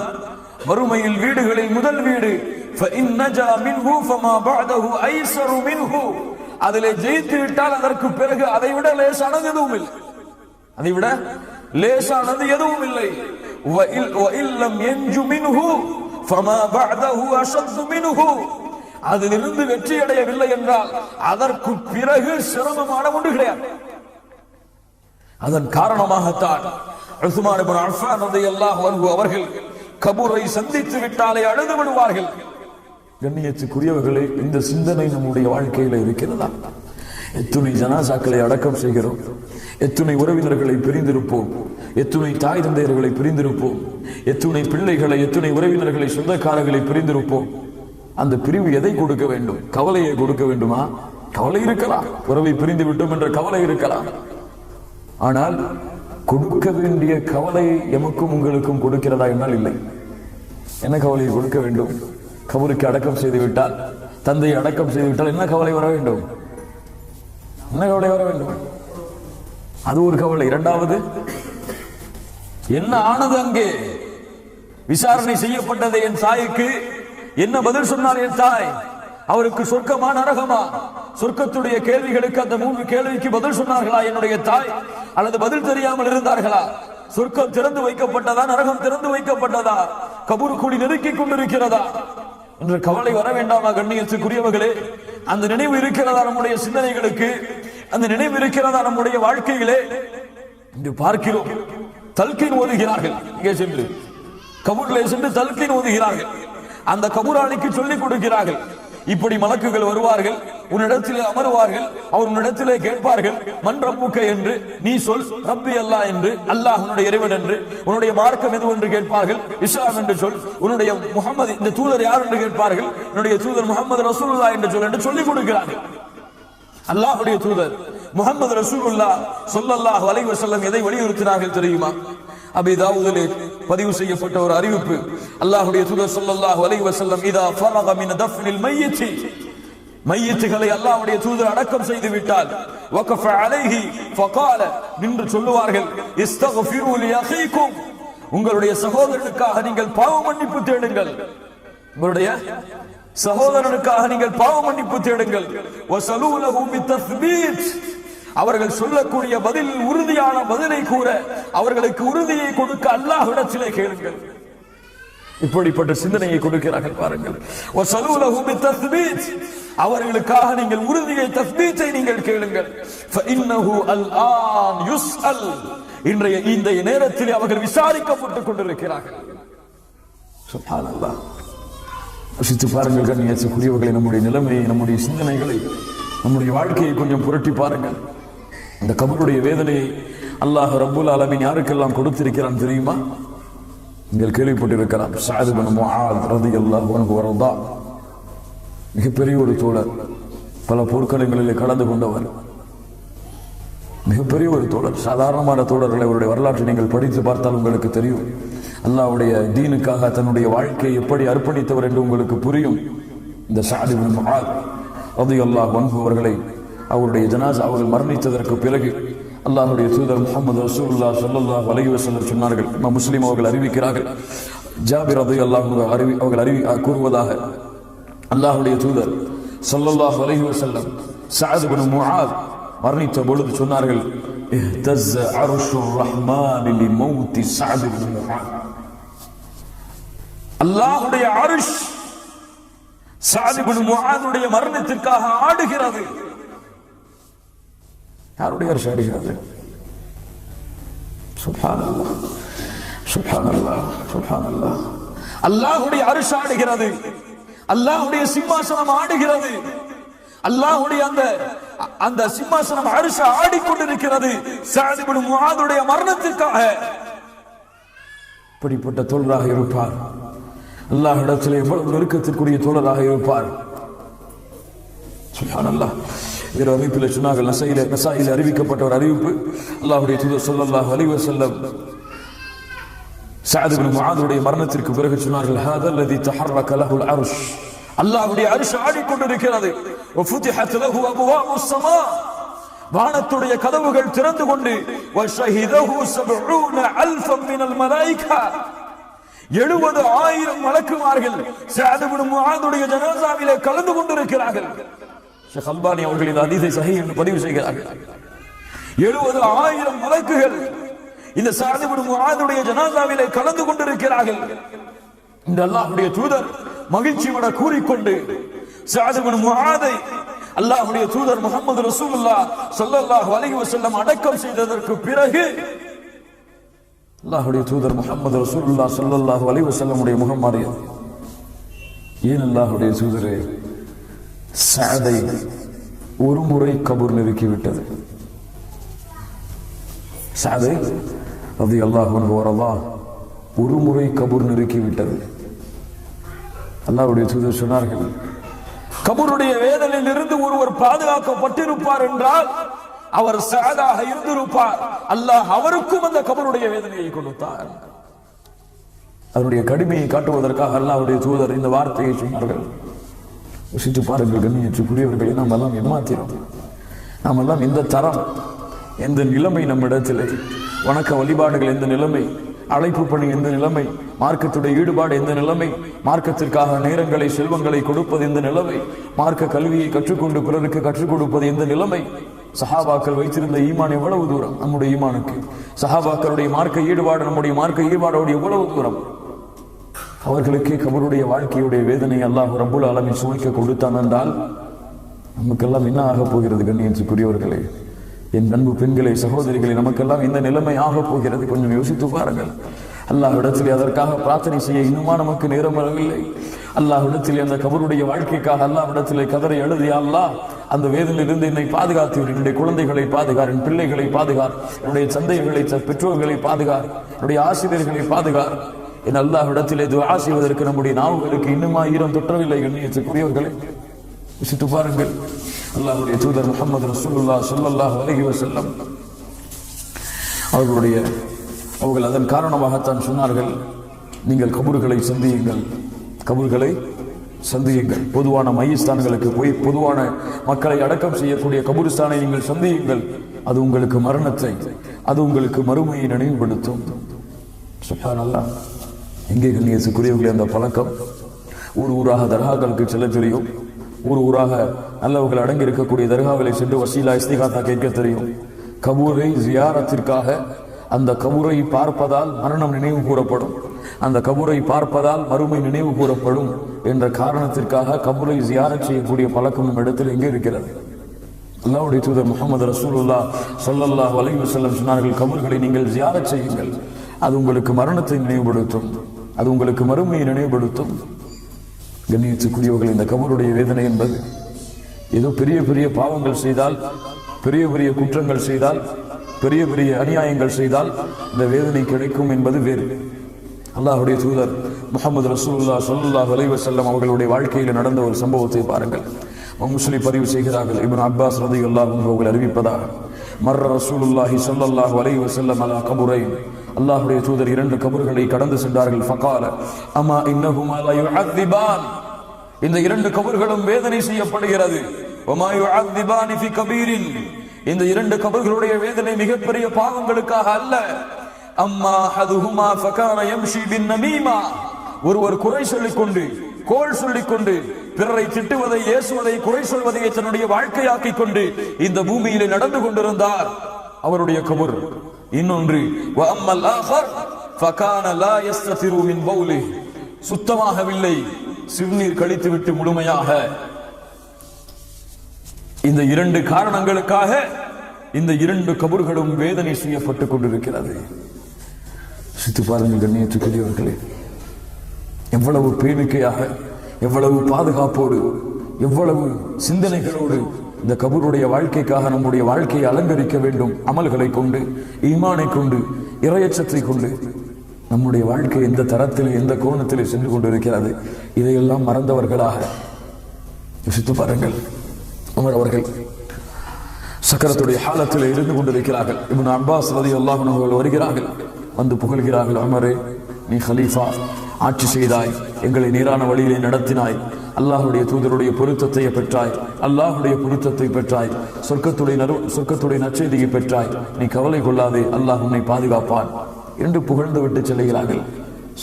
மறுமையில் வீடுகளில் முதல் வீடு. فإن نجا منه فما بعده أيسر منه. அதிலே ஜெயித்து விட்டால் அதற்கு பிறகு அதை விட லேசானது எதுவும் இல்லை. அதை விட லேசானது எதுவும் இல்லை. وإن لم ينج منه فما بعده أشد منه. அதிலிருந்து வெற்றி அடையவில்லை என்றால் அதற்கு பிறகு சிரமமான ஒன்று கிடையாது. அதன் காரணமாகத்தான் உஸ்மான் இப்னு அஃபான் ரலியல்லாஹு அன்ஹு அவர்கள் கபரை சந்தித்து விட்டாலே அழுது விடுவார்கள். கண்ணியத்துக்குரியவர்களே, இந்த சிந்தனை நம்முடைய வாழ்க்கையில இருக்கிறதா? எத்துணை ஜனாசாக்களை அடக்கம் செய்கிறோம், எத்துணை உறவினர்களை பிரிந்திருப்போம், எத்துணை தாய் தந்தையர்களை பிரிந்திருப்போம், எத்துணை பிள்ளைகளை, எத்துணை உறவினர்களை, சொந்தக்காரர்களை பிரிந்திருப்போம். அந்த பிரிவு எதை கொடுக்க வேண்டும்? கவலையை கொடுக்க வேண்டுமா? கவலை இருக்கலாம், உறவை பிரிந்து விட்டோம் என்ற கவலை இருக்கலாம். ஆனால் கொடுக்க வேண்டிய கவலை எமக்கும் உங்களுக்கும் கொடுக்கிறதா என்றால் இல்லை. என்ன கவலையை கொடுக்க வேண்டும்? கபருக்கு அடக்கம் செய்து விட்டால், தந்தையை அடக்கம் செய்து விட்டால் என்ன கவலை வர வேண்டும்? என்ன கவலை வர வேண்டும்? அது ஒரு கவலை. இரண்டாவது, என்ன ஆனது அங்கே? விசாரணை செய்யப்பட்டது என் தாய்க்கு. என்ன பதில் சொன்னார் என் தாய்? அவருக்கு சொர்க்கமா நரகமா? சொர்க்கத்துடைய கேள்விகளுக்கு அந்த 3 கேள்விக்கு பதில் சொன்னார்களா என்னுடைய தாய்? அல்லது பதில் தெரியாமல் இருந்தார்களா? சொர்க்கம் திறந்து வைக்கப்பட்டதா, நரகம் திறந்து வைக்கப்பட்டதா, கபூருக்குழி நெருக்கிக் கொண்டிருக்கிறதா என்ற கவலை வர வேண்டாமா கண்ணியத்துக்குரியவர்களே? அந்த நினைவு இருக்கிறதா நம்முடைய சிந்தனைகளுக்கு? அந்த நினைவு இருக்கிறதா நம்முடைய வாழ்க்கையிலே? இன்று பார்க்கிறோம், தல்கீன் ஓதுகிறார்கள். இங்கே சென்று கபூரிலே சென்று தல்கீன் ஓதுகிறார்கள். அந்த கபூராளிக்கு சொல்லிக் கொடுக்கிறார்கள், இப்படி மலக்குகள் வருவார்கள், உன்னிடத்திலே அமருவார்கள், அவர் உன்னிடத்திலே கேட்பார்கள், மன் ரப்புக்க என்று நீ சொல், ரப்பி அல்லாஹ் என்று, அல்லாஹ் உன்னுடைய இறைவன் என்று. உன்னுடைய மார்க்கம் எது என்று கேட்பார்கள், இஸ்லாம் என்று சொல். உன்னுடைய முஹம்மது, இந்த தூதர் யார் என்று கேட்பார்கள், உன்னுடைய தூதர் முஹம்மது ரசூலுல்லாஹ் என்று சொல் என்று சொல்லிக் கொடுக்கிறார்கள். அல்லாஹ்வுடைய தூதர் முஹம்மது ரசூலுல்லாஹ் ஸல்லல்லாஹு அலைஹி வஸல்லம் எதை வலியுறுத்தினார்கள் தெரியுமா? அபீ தாவூதிலே பதிவு செய்யப்பட்ட ஒரு அறிவிப்பு, அல்லாஹ்வுடைய தூதர் ஸல்லல்லாஹு அலைஹி வஸல்லம் இதா ஃபரக மின் தஃப்னில் மய்யித், மையத்துகளை அல்லாஹ்வுடைய தூதர் அடக்கம் செய்து விட்டால் வகஃப அலைஹி ஃபகால, நின்று சொல்லுவார்கள், இஸ்தக்ஃபிரு லி அஹீக்கும், உங்களுடைய சகோதரனுக்காக நீங்கள் பாவ மன்னிப்பு தேடுங்கள். உங்களுடைய சகோதரனுக்காக நீங்கள் பாவ மன்னிப்பு தேடுங்கள். வஸலூ லஹு பித்தஸ்பீத், அவர்கள் சொல்லக்கூடிய பதில் உறுதியான பதிலை கூற அவர்களுக்கு உறுதியை கொடுக்க அல்லாஹ்விடத்திலே கேளுங்கள். இப்படிப்பட்ட சிந்தனையை கொடுக்கிறார்கள் பாருங்கள். வஸலூ லஹு பித்தஸ்பீத், அவர்களுக்காக நீங்கள் உறுதியை, தஸ்பீத்தை நீங்கள் கேளுங்கள். ஃபஇன்னஹு அல்ஆன் யுஸ்அல், இன்றைய இந்த நேரத்தில் அவர்கள் விசாரிக்கப்பட்டுக் கொண்டிருக்கிறார்கள். சுப்ஹானல்லாஹ். யோசித்து பாருங்கள் கண்ணியத்துக்குரியவர்களை, நம்முடைய நிலைமையை, நம்முடைய சிந்தனைகளை, நம்முடைய வாழ்க்கையை கொஞ்சம் புரட்டி பாருங்கள். இந்த கபருடைய வேதனையை அல்லாஹ் ரப்புல் ஆலமீன் யாருக்கெல்லாம் கொடுத்திருக்கிறான் தெரியுமா? நீங்கள் கேள்விப்பட்டிருக்கலாம். சஅத் இப்னு முஆத் ரலியல்லாஹு அன்ஹு வர்தா, மிகப்பெரிய ஒரு தோழர், பல போர்க்களங்களிலே கலந்து கொண்டவர், மிகப்பெரிய ஒரு தோழர். சாதாரணமான தோழர்களை அவருடைய வரலாற்றை நீங்கள் படித்து பார்த்தால் உங்களுக்கு தெரியும். அல்லாஹ்வுடைய தீனுக்காக தன்னுடைய வாழ்க்கையை எப்படி அர்ப்பணித்தவர் என்று உங்களுக்கு புரியும். இந்த சஅத் இப்னு முஆத் ரலியல்லாஹு அன்ஹு அவர்களை, அவருடைய ஜனாஸா அவர்கள் மரணித்ததற்கு பிறகு அல்லாஹ்வுடைய தூதர் முஹம்மது ரசூலுல்லாஹ் ஸல்லல்லாஹு அலைஹி வஸல்லம் சொன்னார்கள், முஸ்லிம் அவர்கள் அறிவிக்கிறார்கள், ஜாபிர் ரலியல்லாஹு அன்ஹு அவர்கள் கூறுவதாக, அல்லாஹ்வுடைய தூதர் ஸல்லல்லாஹு அலைஹி வஸல்லம் சஅத் இப்னு முஆத் மரணித்த பொழுது சொன்னார்கள், இஹ்தஸ அர்ஷுர் ரஹ்மான் லிமௌத் சஅத் இப்னு முஆத், அல்லாஹ்வுடைய அர்ஷ் சஅத் இப்னு முஆதுடைய மரணத்திற்காக ஆடுகிறது. யாருடைய அர்ஷ் ஆடுகிறது? சுப்ஹானல்லாஹ், சுப்ஹானல்லாஹ், சுப்ஹானல்லாஹ். அல்லாஹ்வுடைய அர்ஷ் ஆடுகிறது, அல்லாஹ்வுடைய சிம்மாசனம் ஆடுகிறது, அல்லாஹ்வுடைய அந்த சிம்மாசனம் அர்ஷ் ஆடிக்கொண்டிருக்கிறது சஅத் இப்னு முஆதுடைய மரணத்திற்காக. இப்படிப்பட்ட தோழராக இருப்பார், அல்லாஹ்விடத்திலே எவ்வளவு நெருக்கத்திற்குரிய தோழராக இருப்பார். சுப்ஹானல்லாஹ். வேறு அறிவிப்பில் சொன்னார்கள், நசாயில அறிவிக்கப்பட்ட ஒரு அறிவிப்பு, அல்லாஹ்வுடைய தூதர் ஸல்லல்லாஹு அலைஹி வஸல்லம் சஅத் இப்னு முஆதுடைய மரணத்திற்கு பிறகு சொன்னார்கள், ஹாதல் லதி தஹர்ரக லஹுல் அர்ஷ், அல்லாஹ்வுடைய அர்ஷ் ஆடிக்கொண்டிருக்கிறது. வஃபுதிஹத் லஹு அபவாபுஸ் ஸமா, வானத்துடைய கதவுகள் திறந்து கொண்டு, வஷஹிதஹு 70,000 மினல் மலாயிகா, 70,000 மலக்குமார்கள் சஅத் இப்னு முஆதுடைய ஜனாஸாவிலே கலந்து கொண்டிருக்கிறார்கள். ஷேக் அல்பானி அவர்கள் இந்த ஹதீஸை சஹீஹ் என்று பதிவு செய்கிறார்கள். 70,000 மலக்குகள் இந்த சஅத் இப்னு முஆதுடைய ஜனாஸாவிலே கலந்து கொண்டிருக்கிறார்கள். இந்த அல்லாஹ்வுடைய தூதர் மகிழ்ச்சியோட கூறிக்கொண்டு சஅத் இப்னு முஆதை அல்லாஹ்வுடைய தூதர் முஹம்மது ரசூலுல்லாஹ் ஸல்லல்லாஹு அலைஹி வஸல்லம் அடக்கம் செய்ததற்கு பிறகு அல்லாஹ்வுடைய தூதர் முஹம்மது ரசூலுல்லாஹ் ஸல்லல்லாஹு அலைஹி வஸல்லம் உடைய முகம் மாறியது. ஏன் அல்லாஹ்வுடைய தூதரே சஅதை ஒரு முறை கபூர் நெருக்கிவிட்டது. சஅதை ரலியல்லாஹு அன்ஹு வர்தா ஒரு முறை கபூர் நெருக்கிவிட்டது. அல்லாஹ்வுடைய தூதர் சொன்னார்கள், கபருடைய வேதனையில் இருந்து ஒருவர் பாதுகாக்கப்பட்டிருப்பார் என்றால் அவர் சஅதாக இருந்திருப்பார். அல்லாஹ் அவருக்கும் அந்த கபருடைய வேதனையை கொடுத்தார். அதனுடைய கடுமையை காட்டுவதற்காக அல்லாஹ்வுடைய தூதர் இந்த வார்த்தையை சொன்னார்கள். யோசித்து பாருங்கள் கண்ணியத்துக்குரியவர்களை, நாம் எல்லாம் ஏமாத்திரோம். நாம் எல்லாம் இந்த தரம், எந்த நிலைமை நம்மிடத்தில், வணக்க வழிபாடுகள் எந்த நிலைமை, அழைப்பு பணி எந்த நிலைமை, மார்க்கத்துடைய ஈடுபாடு எந்த நிலைமை, மார்க்கத்திற்காக நேரங்களை செல்வங்களை கொடுப்பது எந்த நிலைமை, மார்க்க கல்வியை கற்றுக்கொண்டு பிறருக்கு கற்றுக் கொடுப்பது எந்த நிலைமை. சஹாபாக்கள் வைத்திருந்த ஈமான் எவ்வளவு தூரம் நம்முடைய ஈமானுக்கு, சஹாபாக்களுடைய மார்க்க ஈடுபாடு நம்முடைய மார்க்க ஈடுபாடோடு எவ்வளவு தூரம். அவர்களுக்கே கபருடைய வாழ்க்கையுடைய வேதனை அல்லாஹ் ரப்புல் ஆலமீன் சுமைக்க கொடுத்தான் என்றால் நமக்கெல்லாம் என்ன ஆக போகிறது? கண்ணியத்துக்குரியவர்களே, என் அன்பு பெண்களே, சகோதரிகளே, நமக்கெல்லாம் இந்த நிலைமை ஆக போகிறது. கொஞ்சம் யோசித்து பாருங்கள். அல்லாஹ்விடத்திலே அதற்காக பிரார்த்தனை செய்ய இன்னுமா நமக்கு நேரம் வரவில்லை? அல்லாஹ்விடத்திலே அந்த கபருடைய வாழ்க்கைக்காக அல்லாஹ்விடத்திலே கதரை எழுதி, அல்லாஹ் அந்த வேதனையிலிருந்து என்னை பாதுகாத்து, என்னுடைய குழந்தைகளை பாதுகார், என் பிள்ளைகளை பாதுகார், என்னுடைய சந்தைகளை பெற்றோர்களை பாதுகார், என்னுடைய ஆசிரியர்களை பாதுகார். என் அல்லாஹ்விடத்திலே துஆ செய்வதற்கு நம்முடைய நாவுகளுக்கு இன்னுமா ஈரம் தொற்றவில்லை. கண்ணியத்துக்குரியவர்களே, யோசித்து பாருங்கள். அல்லாஹ்வுடைய தூதர் முஹம்மது ரசூலுல்லாஹ் ஸல்லல்லாஹு அலைஹி வஸல்லம் அவர்கள் அதன் காரணமாகத்தான் சொன்னார்கள், நீங்கள் கபர்களை சந்தியுங்கள், கபர்களை சந்தியுங்கள். பொதுவான மையஸ்தான்களுக்கு போய் பொதுவான மக்களை அடக்கம் செய்யக்கூடிய கபூரிஸ்தானை நீங்கள் சந்தியுங்கள். அது உங்களுக்கு மரணத்தை, அது உங்களுக்கு மறுமையை நினைவுபடுத்தும். சுப்ஹானல்லாஹ். எங்கே கண்ணியத்துக்குரியவர்களே அந்த பழக்கம்? ஊராக தர்காக்களுக்கு செல்ல தெரியும், ஊராக நல்லவர்கள் அடங்கி இருக்கக்கூடிய தர்காவிலை சென்று வசீலா இஸ்திகாத்தா கேட்க தெரியும். கபூரை ஜியாரத்திற்காக, அந்த கபூரை பார்ப்பதால் மரணம் நினைவு கூறப்படும், அந்த கபூரை பார்ப்பதால் மறுமை நினைவு கூறப்படும் என்ற காரணத்திற்காக கபூரை ஜியாரத் செய்யக்கூடிய பழக்கம் நம் இடத்தில் எங்கே இருக்கிறது? அல்லாஹ்வுடைய தூதர் முஹம்மது ரசூலுல்லாஹ் ஸல்லல்லாஹு அலைஹி வஸல்லம் சொன்னார்கள், கபூர்களை நீங்கள் ஜியாரத் செய்யுங்கள், அது உங்களுக்கு மரணத்தை நினைவுபடுத்தும், அது உங்களுக்கு மறுமையை நினைவுபடுத்தும். கண்ணியத்துக்குரியவர்கள், இந்த கபருடைய வேதனை என்பது ஏதோ பெரிய பெரிய பாவங்கள் செய்தால், பெரிய பெரிய குற்றங்கள் செய்தால், பெரிய பெரிய அநியாயங்கள் செய்தால் இந்த வேதனை கிடைக்கும் என்பது வேறு. அல்லாஹ்வுடைய தூதர் முஹம்மது ரசூலுல்லாஹ் ஸல்லல்லாஹு அலைஹி வஸல்லம் அவர்களுடைய வாழ்க்கையில் நடந்த ஒரு சம்பவத்தை பாருங்கள். முஸ்லிம் பதிவு செய்கிறார்கள், இப்னு அப்பாஸ் ரலியல்லாஹு அன்ஹு அவர்கள் அறிவிப்பதாக, மர்ர ரசூலுல்லாஹி ஸல்லல்லாஹு அலைஹி வஸல்லம் அலா கபுரைன், அல்லாஹ்வுடைய தூதர் 2 கபர்களை கடந்து சென்றார்கள். ஃபகால அமா இன்னஹுமா லா யுஅذிபான், இந்த 2 கபர்களும் வேதனை செய்யப்படுகிறது. வமா யுஅذிபானி ஃபி கபீரின், இந்த 2 கபர்களுடைய வேதனை மிகப்பெரிய பாவங்களுக்காக அல்ல. அம்மா ஹதுஹுமா ஃபகான யம்ஷி பின் நமீமா, ஒருவர் குறை சொல்லிக்கொண்டு, கோள் சொல்லிக்கொண்டு, பிறரை திட்டுவதை, ஏசுவதை, குறை சொல்வதை தன்னுடைய வாழ்க்கையாக்கிக் கொண்டு இந்த பூமியிலே நடந்து கொண்டிருந்தார், அவருடைய கபர். இன்னொன்று வஅம்மல் ஆகர் ஃபகான லா யஸ்ததிரு மின் பௌலி, சுத்தமாகவில்லை, சிறுநீர் கழித்துவிட்டு முழுமையாக. இந்த 2 காரணங்களுக்காக இந்த 2 கபர்களும் வேதனை செய்யப்பட்டுக் கொண்டிருக்கிறது. சித்து பாருங்கள் கண்ணியத்துக்குரியவர்களே, எவ்வளவு பேணிக்கையாக, எவ்வளவு பாதுகாப்போடு, எவ்வளவு சிந்தனைகளோடு இந்த கபருடைய வாழ்க்கைக்காக நம்முடைய வாழ்க்கையை அலங்கரிக்க வேண்டும். அமல்களை கொண்டு, ஈமானை கொண்டு, இறையச்சத்தை கொண்டு நம்முடைய வாழ்க்கை எந்த தரத்தில், எந்த கோணத்தில் சென்று கொண்டிருக்கிறது. இதையெல்லாம் மறந்தவர்களாக யோசித்து பாருங்கள். உமர் அவர்கள் சக்கரத்துடைய ஹாலத்தில் இருந்து கொண்டிருக்கிறார்கள். இப்னு அப்பாஸ் ரலியல்லாஹு அன்ஹு அவர்கள் வருகிறார்கள், வந்து புகழ்கிறார்கள், உமரே, நீ ஹலீஃபா, ஆட்சி செய்தாய், எங்களை நேரான வழியிலே நடத்தினாய், அல்லாஹ்வுடைய தூதருடைய பொருத்தத்தை பெற்றாய், அல்லாஹ்வுடைய பொருத்தத்தை பெற்றாய், சொர்க்கத்துடைய நற்செய்தியை பெற்றாய், நீ கவலை கொள்ளாதே, அல்லாஹ் உன்னை பாதுகாப்பான் என்று புகழ்ந்து விட்டு செல்கிறார்கள்.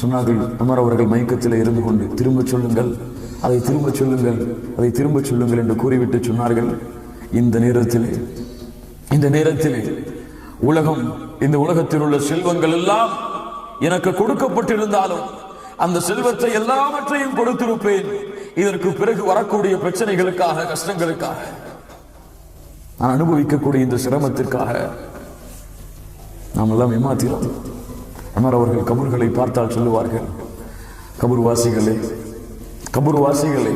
சொன்னார்கள், உமர் அவர்கள் மயக்கத்தில் இருந்து கொண்டு, திரும்ப சொல்லுங்கள், அதை திரும்ப சொல்லுங்கள், அதை திரும்ப சொல்லுங்கள் என்று கூறிவிட்டு சொன்னார்கள், இந்த நேரத்திலே உலகம், இந்த உலகத்தில் உள்ள செல்வங்கள் எல்லாம் எனக்கு கொடுக்கப்பட்டிருந்தாலும் அந்த செல்வத்தை எல்லாவற்றையும் கொடுத்திருப்பேன். இதற்கு பிறகு வரக்கூடிய பிரச்சனைகளுக்காக, கஷ்டங்களுக்காக, நான் அனுபவிக்கக்கூடிய இந்த சிரமத்திற்காக நாம் எல்லாம் ஏமாத்திரோம். அமர் அவர்கள் கபர்களை பார்த்தால் சொல்லுவார்கள், கபர்வாசிகளே, கபர்வாசிகளே,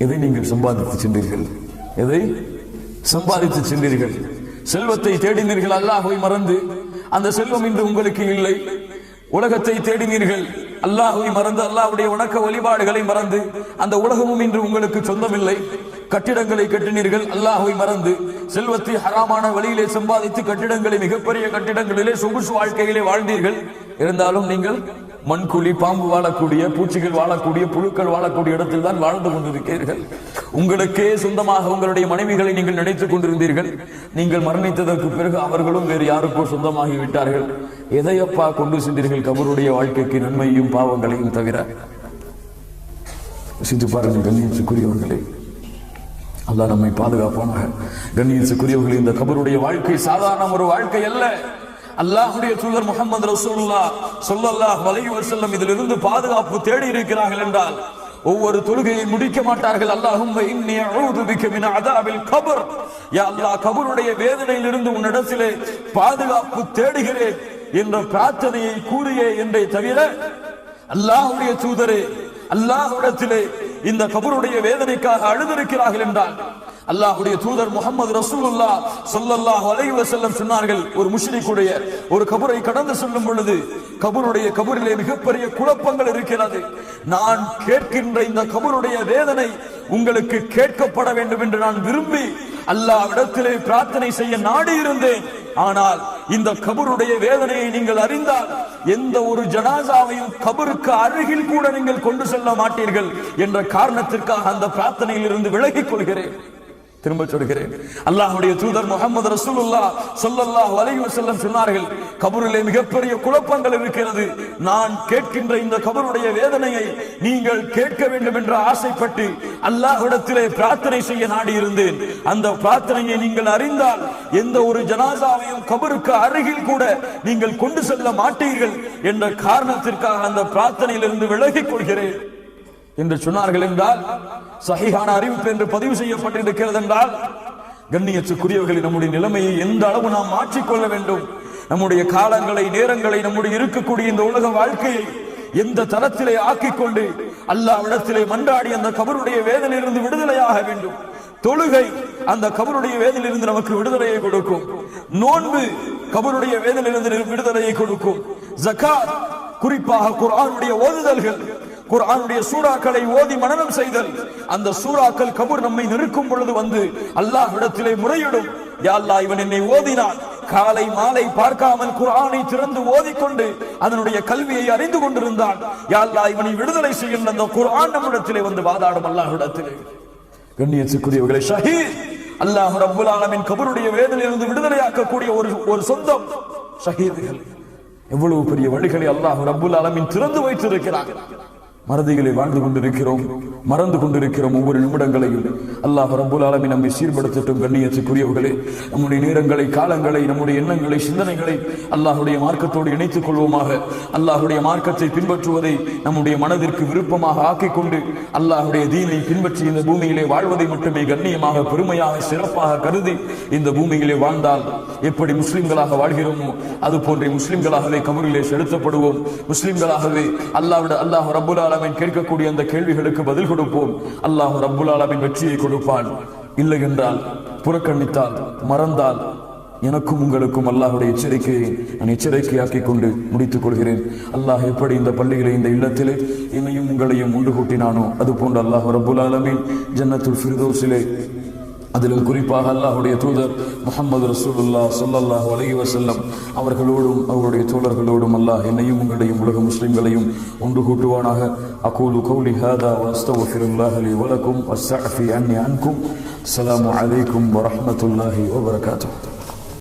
எதை நீங்கள் சம்பாதித்து சென்றீர்கள்? எதை சம்பாதித்து சென்றீர்கள்? செல்வத்தை தேடினீர்கள், அல்லாஹ்வை மறந்து. அந்த செல்வம் இன்று உங்களுக்கு இல்லை. உலகத்தை தேடினீர்கள், அல்லாஹ்வை மறந்து, அல்லாஹ்வுடைய வணக்க வழிபாடுகளை மறந்து. அந்த உலகமும் இன்று உங்களுக்கு சொந்தமில்லை. கட்டிடங்களை கட்டினீர்கள், அல்லாஹ்வை மறந்து. செல்வத்தை ஹராமான வழியிலே சம்பாதித்து கட்டிடங்களை, மிகப்பெரிய கட்டிடங்களிலே, சொகுசு வாழ்க்கையிலே வாழ்ந்தீர்கள். இருந்தாலும் நீங்கள் மண்குழி, பாம்பு வாழக்கூடிய, பூச்சிகள் வாழக்கூடிய, புழுக்கள் வாழக்கூடிய இடத்தில் தான் வாழ்ந்து கொண்டிருக்கிறீர்கள். உங்களுக்கே சொந்தமாக உங்களுடைய மனைவிகளை நீங்கள் நினைத்துக் கொண்டிருந்தீர்கள். நீங்கள் மரணித்ததற்கு பிறகு அவர்களும் வேறு யாருக்கோ சொந்தமாகி விட்டார்கள். எதையப்பா கொண்டு சென்றீர்கள் கபருடைய வாழ்க்கைக்கு நன்மையும் பாவங்களையும் தவிர? சிந்து பாருங்கள் கண்ணியத்துக்குரியவர்களே, அல்லாஹ் நம்மை பாதுகாப்பானாக. கண்ணியத்துக்குரியவர்களே, இந்த கபருடைய வாழ்க்கை சாதாரண ஒரு வாழ்க்கை அல்ல. அல்லாஹ்வுடைய தூதர் முஹம்மது ரசூலுல்லாஹ் ஸல்லல்லாஹு அலைஹி வஸல்லம் இதிலிருந்து பாதுகாப்பு தேடி இருக்கிறார்கள் என்றால் ஒவ்வொரு தொழுகையை முடிக்க மாட்டார்கள். அல்லாஹும்ம இன்னி அஊது பிக மின் அஸாபில் கபர், யா அல்லாஹ் கபருடைய வேதனையிலிருந்து உன்னிடத்திலே பாதுகாப்பு தேடுகிறேன் என்ற பிரார்த்தனையை கூறியே என்றே தவிர அல்லாஹ்வுடைய தூதரே அல்லாஹ்விடத்திலே இந்த கபருடைய வேதனைக்காக அழுதிருக்கிறார்கள் என்றால் அல்லாஹ்வுடைய தூதர் முஹம்மது ரசூலுல்லாஹ் ஸல்லல்லாஹு அலைஹி வஸல்லம் சொன்னார்கள், ஒரு முஷ்ரிக்குடைய ஒரு கபரை கடந்து செல்லும் பொழுது கபரிலே மிகப்பெரிய குழப்பங்கள் இருக்கிறது. நான் கேட்கின்ற இந்த கபருடைய வேதனை உங்களுக்கு கேட்கப்பட வேண்டும் என்று நான் விரும்பி அல்லாஹ்விடத்திலே பிரார்த்தனை செய்ய நாடி இருந்தேன். ஆனால் இந்த கபருடைய வேதனையை நீங்கள் அறிந்தால் எந்த ஒரு ஜனாசாவையும் கபருக்கு அருகில் கூட நீங்கள் கொண்டு செல்ல மாட்டீர்கள் என்ற காரணத்திற்காக அந்த பிரார்த்தனையில் இருந்து விலகிக் கொள்கிறேன். திரும்ப சொல்கிறேன், அல்லாஹ்வுடைய தூதர் முஹம்மது ரசூலுல்லாஹ் ஸல்லல்லாஹு அலைஹி வஸல்லம் சொன்னார்கள், கபரிலே மிகப்பெரிய குழப்பங்கள் இருக்கிறது. நான் கேட்கின்ற இந்த கபருடைய வேதனையை நீங்கள் கேட்க வேண்டும் என்று ஆசைப்பட்டு அல்லாஹ்விடத்திலே பிரார்த்தனை செய்ய நாடி இருந்தேன். அந்த பிரார்த்தனையை நீங்கள் அறிந்தால் எந்த ஒரு ஜனாசாவையும் கபருக்கு அருகில் கூட நீங்கள் கொண்டு செல்ல மாட்டீர்கள் என்ற காரணத்திற்காக அந்த பிரார்த்தனையிலிருந்து விலகிக் கொள்கிறேன் என்று சொன்னார்கள். என்றால் சஹீஹான அறிவிப்பு என்று பதிவு செய்யப்பட்டிருக்கிறது. என்றால் கண்ணியத்துக்குரியவர்களை, நம்முடைய நிலைமையை எந்த அளவு நாம் மாற்றிக்கொள்ள வேண்டும், நம்முடைய காலங்களை நேரங்களை நம்முடைய இருக்கக்கூடிய இந்த உலக வாழ்க்கையை எந்த தரத்திலே ஆக்கிக் கொண்டு அல்லாஹ்விடத்திலே மன்றாடி அந்த கபருடைய வேதனையிலிருந்து விடுதலையாக வேண்டும். தொழுகை அந்த கபருடைய வேதனையிலிருந்து நமக்கு விடுதலையை கொடுக்கும். நோன்பு கபருடைய வேதனையிலிருந்து விடுதலையை கொடுக்கும். ஜகாத், குறிப்பாக குர்ஆனுடைய ஓதுதல்கள், குர்ஆனுடைய சூறாக்களை ஓதி மனனம் செய்தல், அந்த சூறாக்கள் கபர் நம்மை நெருக்கும் பொழுது வந்து அல்லாஹ்விடத்திலே முறையிடும், யா அல்லாஹ் இவன் என்னை ஓதினான், காலை மாலை பார்க்காமல் குர்ஆனை திறந்து ஓதிக்கொண்டு அதனுடைய கல்வியை அறிந்து கொண்டிருந்தான், யா அல்லாஹ் இவனை விடுதலை செய்கின்ற அந்த குர்ஆன் நம்மிடத்திலே வந்து வாதாடும் அல்லாஹ்விடத்திலே. கண்ணியத்துக்குரியவர்களே, ஷஹீத் அல்லாஹ் ரப்புல் ஆலமீன் கபருடைய வேதனையிலிருந்து விடுதலையாக்கக்கூடிய ஒரு சொந்தம் ஷஹீதுகள். எவ்வளவு பெரிய வழிகளை அல்லாஹ் ரப்புல் ஆலமீன் திறந்து வைத்திருக்கிறார். மறதிகளை வாழ்ந்து கொண்டிருக்கிறோம், மறந்து கொண்டிருக்கிறோம். ஒவ்வொரு நிமிடங்களையும் அல்லாஹ் ரப்புல் ஆலமீன் நம்மை சீர்படுத்தட்டும். கண்ணியத்துக்குரியவர்களே, நம்முடைய நேரங்களை, காலங்களை, நம்முடைய எண்ணங்களை, சிந்தனைகளை அல்லாஹ்வுடைய மார்க்கத்தோடு இணைத்துக் கொள்வோமாக. அல்லாஹ்வுடைய மார்க்கத்தை பின்பற்றுவதை நம்முடைய மனதிற்கு விருப்பமாக ஆக்கிக் கொண்டு அல்லாஹ்வுடைய தீனை பின்பற்றி இந்த பூமியிலே வாழ்வதை மட்டுமே கண்ணியமாக, பெருமையாக, சிறப்பாக கருதி இந்த பூமியிலே வாழ்ந்தால் எப்படி முஸ்லிம்களாக வாழ்கிறோமோ அது போன்ற முஸ்லிம்களாகவே கபரிலே செலுத்தப்படுவோம். முஸ்லிம்களாகவே அல்லாஹ் ரப்புல் ஆலமீன் கேட்கக்கூடிய அந்த கேள்விகளுக்கு பதில் கொடுப்போம். அல்லாஹ் ரப்புல் ஆலமீன் வெற்றியை கொடுப்பான். இல்லை என்றால், புறக்கணித்தால், மறந்தால் எனக்கும் உங்களுக்கும் அல்லாஹ்வுடைய எச்சரிக்கையை நான் எச்சரிக்கையாக்கிக் கொண்டு முடித்துக் கொள்கிறேன். அல்லாஹ் எப்படி இந்த பள்ளியிலே, இந்த இல்லத்திலே என்னையும் உங்களையும் ஒன்று கூட்டினானோ அது போன்று அல்லாஹ் ரப்புல் ஆலமீன் ஜன்னத்துல் ஃபிர்தௌஸிலே, அதிலும் குறிப்பாக அல்லாஹ்வுடைய தூதர் முஹம்மது ரசூலுல்லாஹ் ஸல்லல்லாஹு அலைஹி வஸல்லம் அவர்களோடும் அவருடைய தோழர்களோடும் அல்லாஹ் என்னையும் உங்களையும் உலக முஸ்லிம்களையும் ஒன்று கூட்டுவானாக. அகூலு கௌலி ஹாதா வ அஸ்தக்ஃபிருல்லாஹ லி வ லக்கும் வஸ்ஸஅஃபி அன்னி அன்கும். அஸ்ஸலாமு அலைக்கும் வ ரஹ்மத்துல்லாஹி வ பரகாத்துஹு.